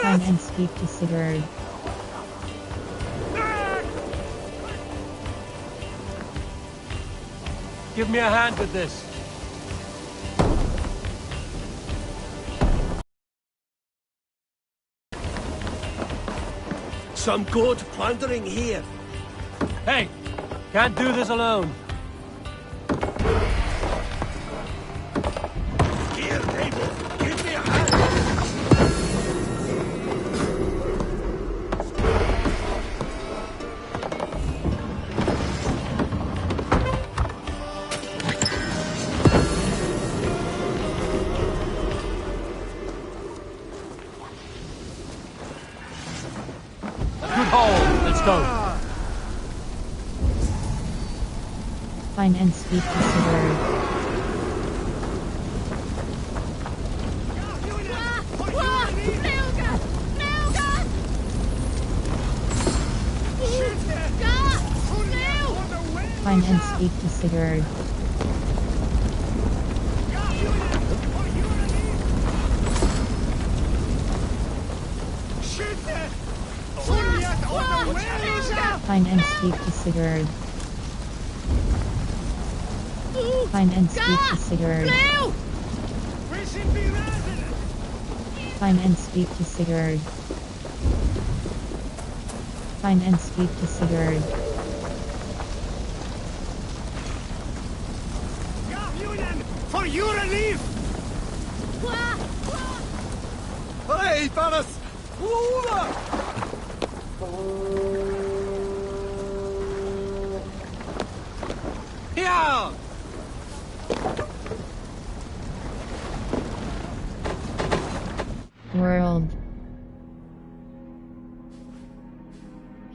Find and speak to Sigurd. Give me a hand with this. Some good plundering here. Hey! Can't do this alone. Here, neighbor. Give me a hand. Good haul. Let's go. Find and speak to Sigurd. Find and speak to Sigurd. Find and speak to Sigurd. Find and speak to Sigurd. Find and speak to Sigurd. Find and speak to Sigurd. For your relief! Hey, Paris! Here! World.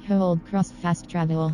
Hold cross fast travel.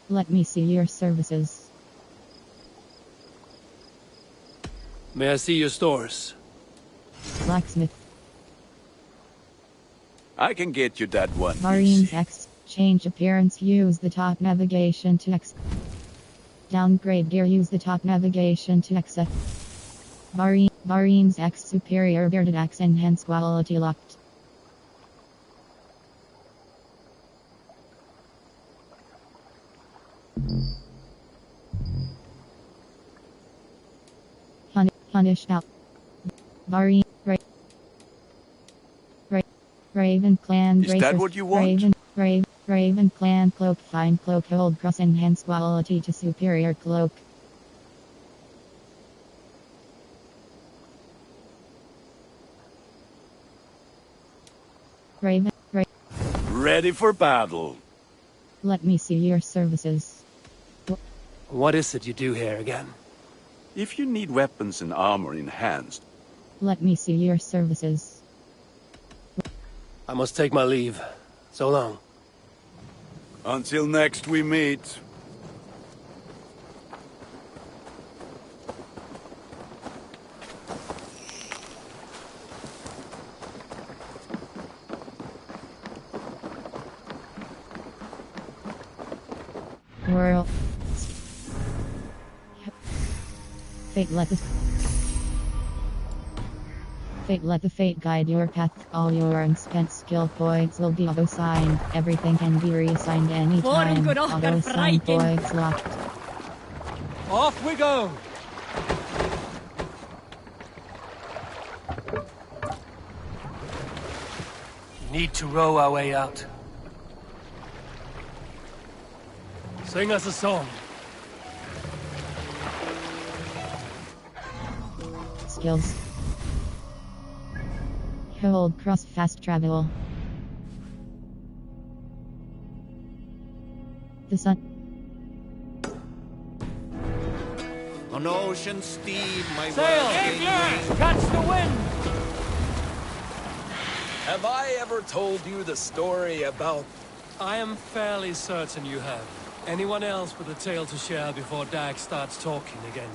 Let me see your services. May I see your stores? Blacksmith. I can get you that one. Marines X. Change appearance. Use the top navigation to X. Downgrade gear. Use the top navigation to X. Marines X. Superior bearded axe. Enhance quality locked. Punish out. Raven clan. Is that what you want? Raven clan cloak. Fine cloak. Hold cross. Enhance quality to superior cloak. Raven. Ready for battle. Let me see your services. What is it you do here again? If you need weapons and armor enhanced, Let me see your services. I must take my leave. So long. until next we meet. World. Fate let the fate guide your path. All your unspent skill points will be auto-signed. Everything can be reassigned anytime. Good off, Auto-sign Viking. points locked. Off we go! Need to row our way out. Sing us a song. Skills. Hold cross fast travel. The sun. On ocean steed, my Sail! world Catch the wind! Have I ever told you the story about... I am fairly certain you have. Anyone else with a tale to share before Dag starts talking again?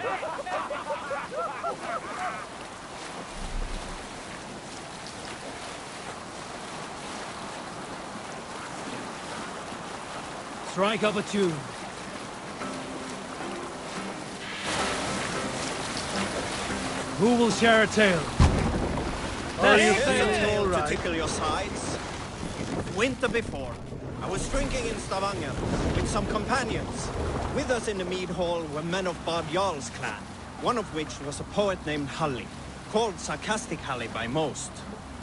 Strike up a tune. Who will share a tale? Here's a tale to tickle your sides. Winter before, I was drinking in Stavanger with some companions. With us in the mead hall were men of Bard Jarl's clan, one of which was a poet named Halli, called Sarcastic Halli by most.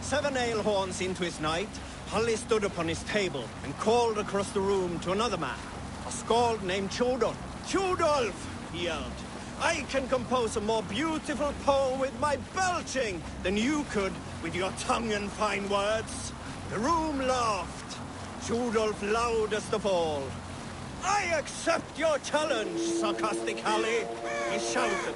7 ale horns into his night, Halli stood upon his table and called across the room to another man, a skald named Tjodolf. Tjodolf, he yelled, I can compose a more beautiful poem with my belching than you could with your tongue and fine words. The room laughed. Tjodolf loudest of all. I accept your challenge, Sarcastic Halli, he shouted.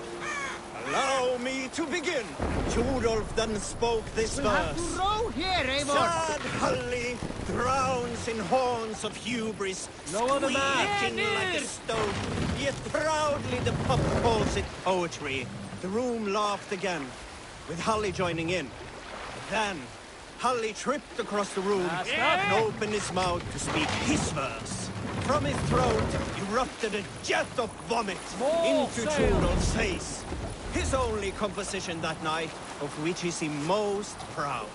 Allow me to begin. Tjodolf then spoke this verse. Row here, Eivor. Sad Halli drowns in horns of hubris, No other man. squeaking like a stone. Yet proudly the pup calls it poetry. The room laughed again, with Halli joining in. Then, Halli tripped across the room and opened his mouth to speak his verse. From his throat erupted a jet of vomit into Tjodolf's face. His only composition that night, of which he seemed most proud.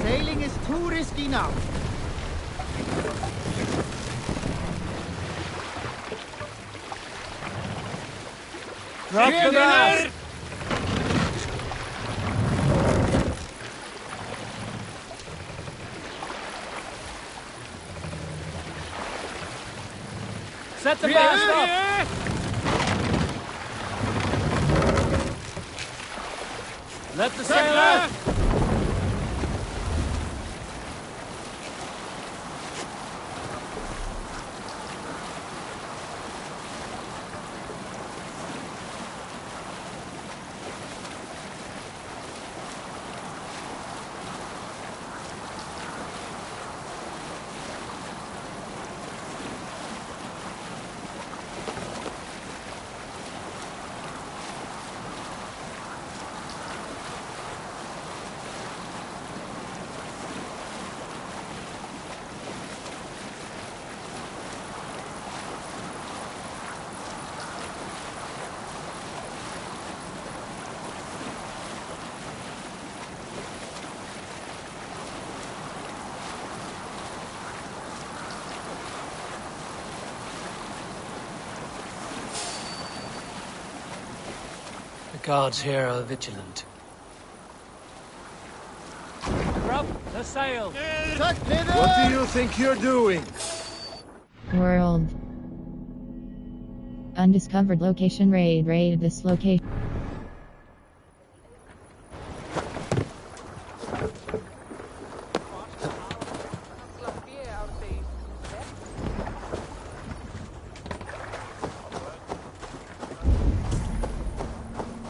Sailing is too risky now. Drop the mast! Set the mast up! Let the sail out! gods here are vigilant. Drop the sail! What do you think you're doing? World. Undiscovered location raid this location.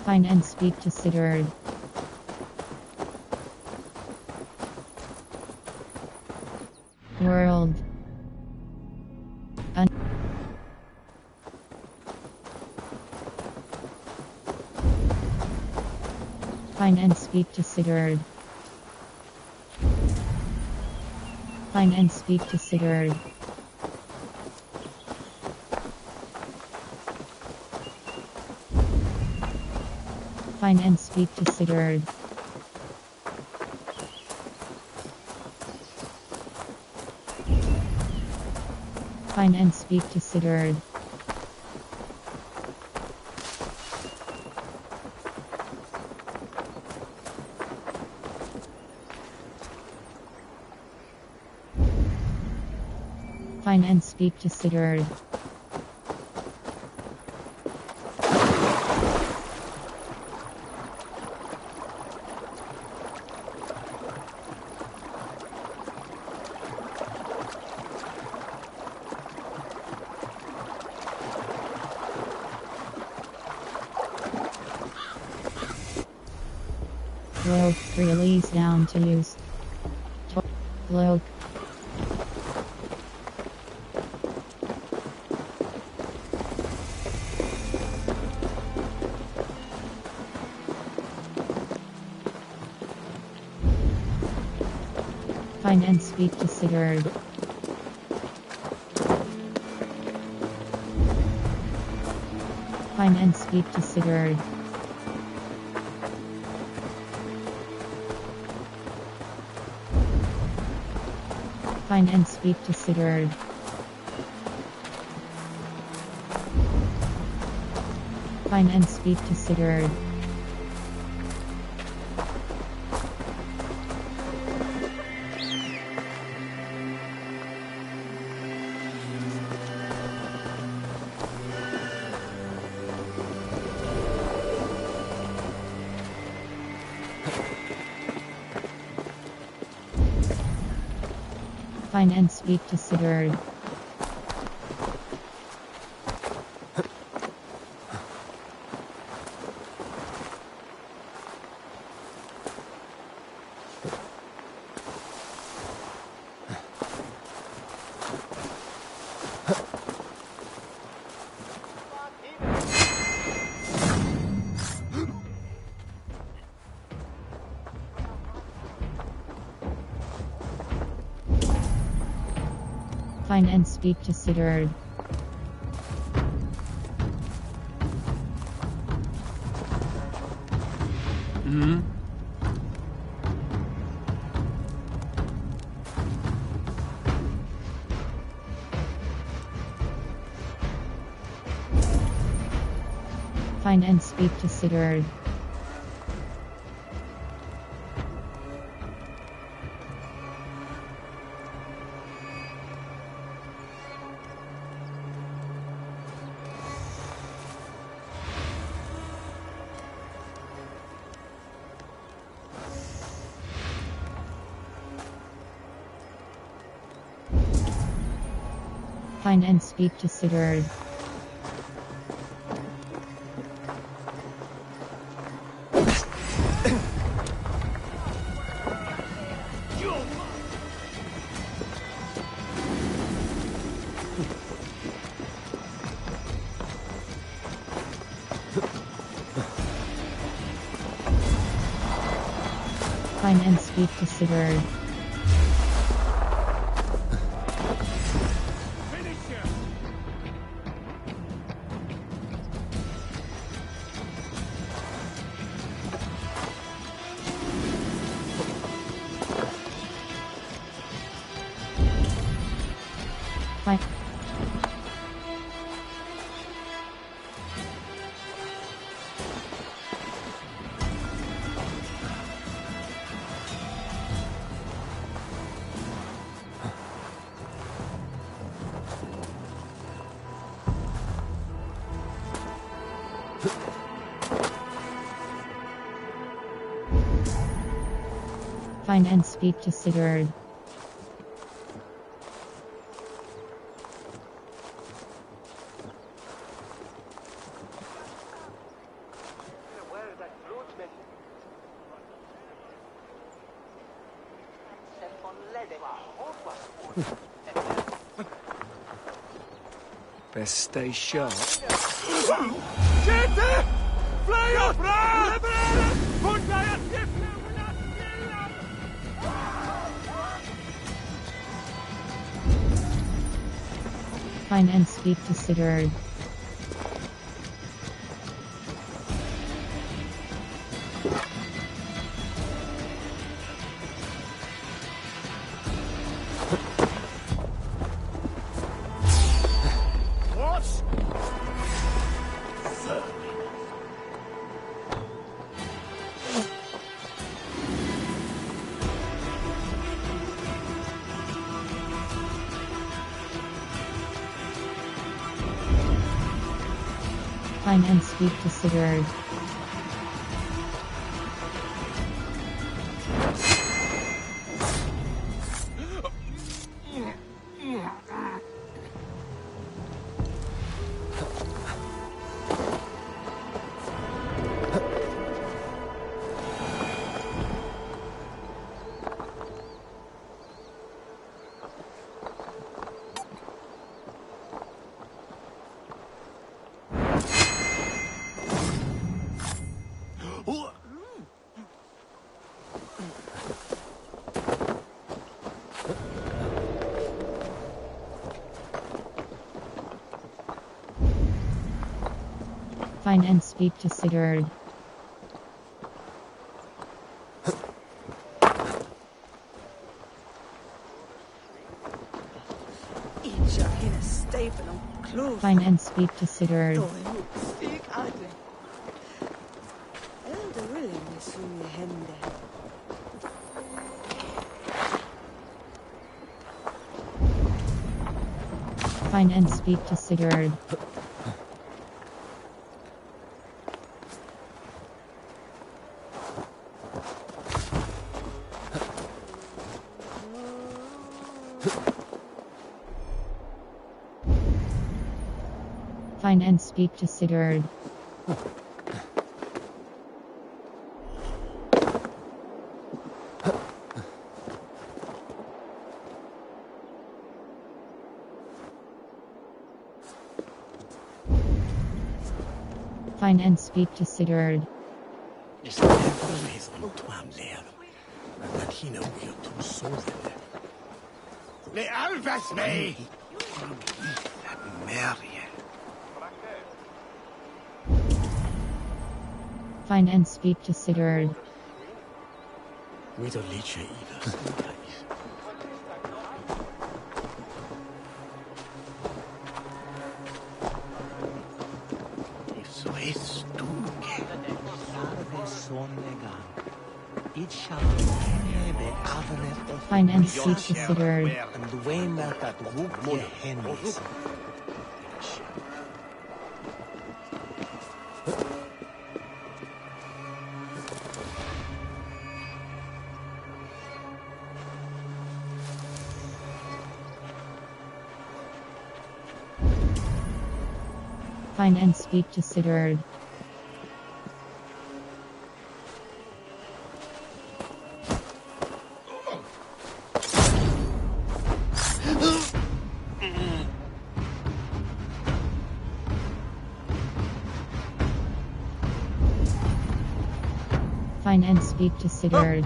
Find and speak to Sigurd. World. Find and speak to Sigurd. Find and speak to Sigurd. Find and speak to Sigurd. Find and speak to Sigurd. Find and speak to Sigurd. Cloak, release down to use. Cloak. Find and speak to Sigurd. Find and speak to Sigurd. Find and speak to Sigurd. Find and speak to Sigurd. Find and speak to Sigurd. Find and speak to Sigurd. Find and speak to Sigurd. Find and speak to Sigurd. Find and speak to Sigurd. Find Find and speak to Sigurd. Best stay sharp. Find and speak to Sigurd. Find and speak to Sigurd. Find and speak to Sigurd. Find and speak to Sigurd. Find and speak to Sigurd. Find and speak to Sigurd. Find and speak to Sigurd. Le alvas me! Find and speak to Sigurd. Find and speak to Sigurd. Find and speak to Sigurd. Find and speak to Sigurd.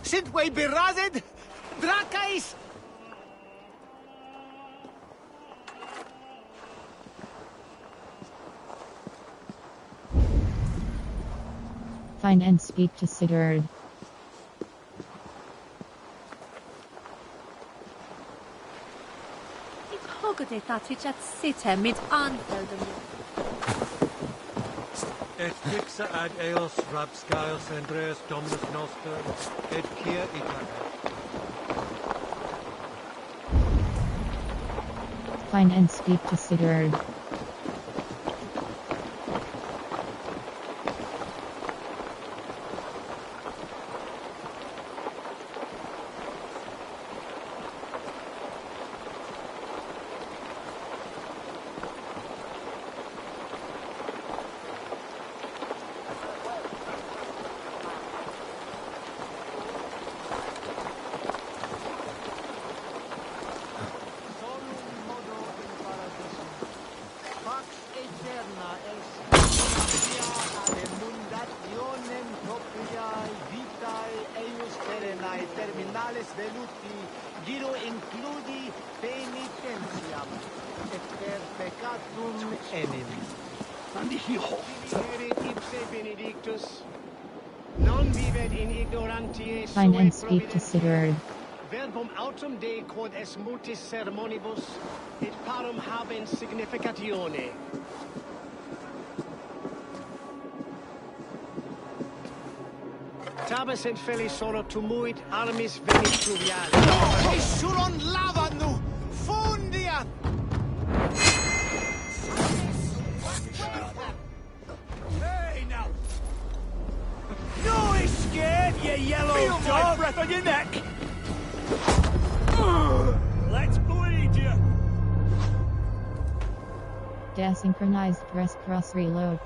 Sidway berazed? Drakais? Find and speak to Sigurd. Et fixa ad eos rabscaios Andreas Dominus Noster, et kia itaca. Find and speak to Sigurd. terminales veluti, giro includi penitentiam, et per peccatum enim. And he Erit ipse benedictus, non vivet in ignorantie Find sue and speak to providentiae. Sigurd. Verbum autum Dei quod es multis sermonibus, et parum habent significatione. Tabes in feli solo tumuit armis venit fluvialis. Isuron lavanu! Fundian! Hey, now! No escape, you yellow Feel dog! my breath on your neck! Let's bleed you! Desynchronized press cross reload.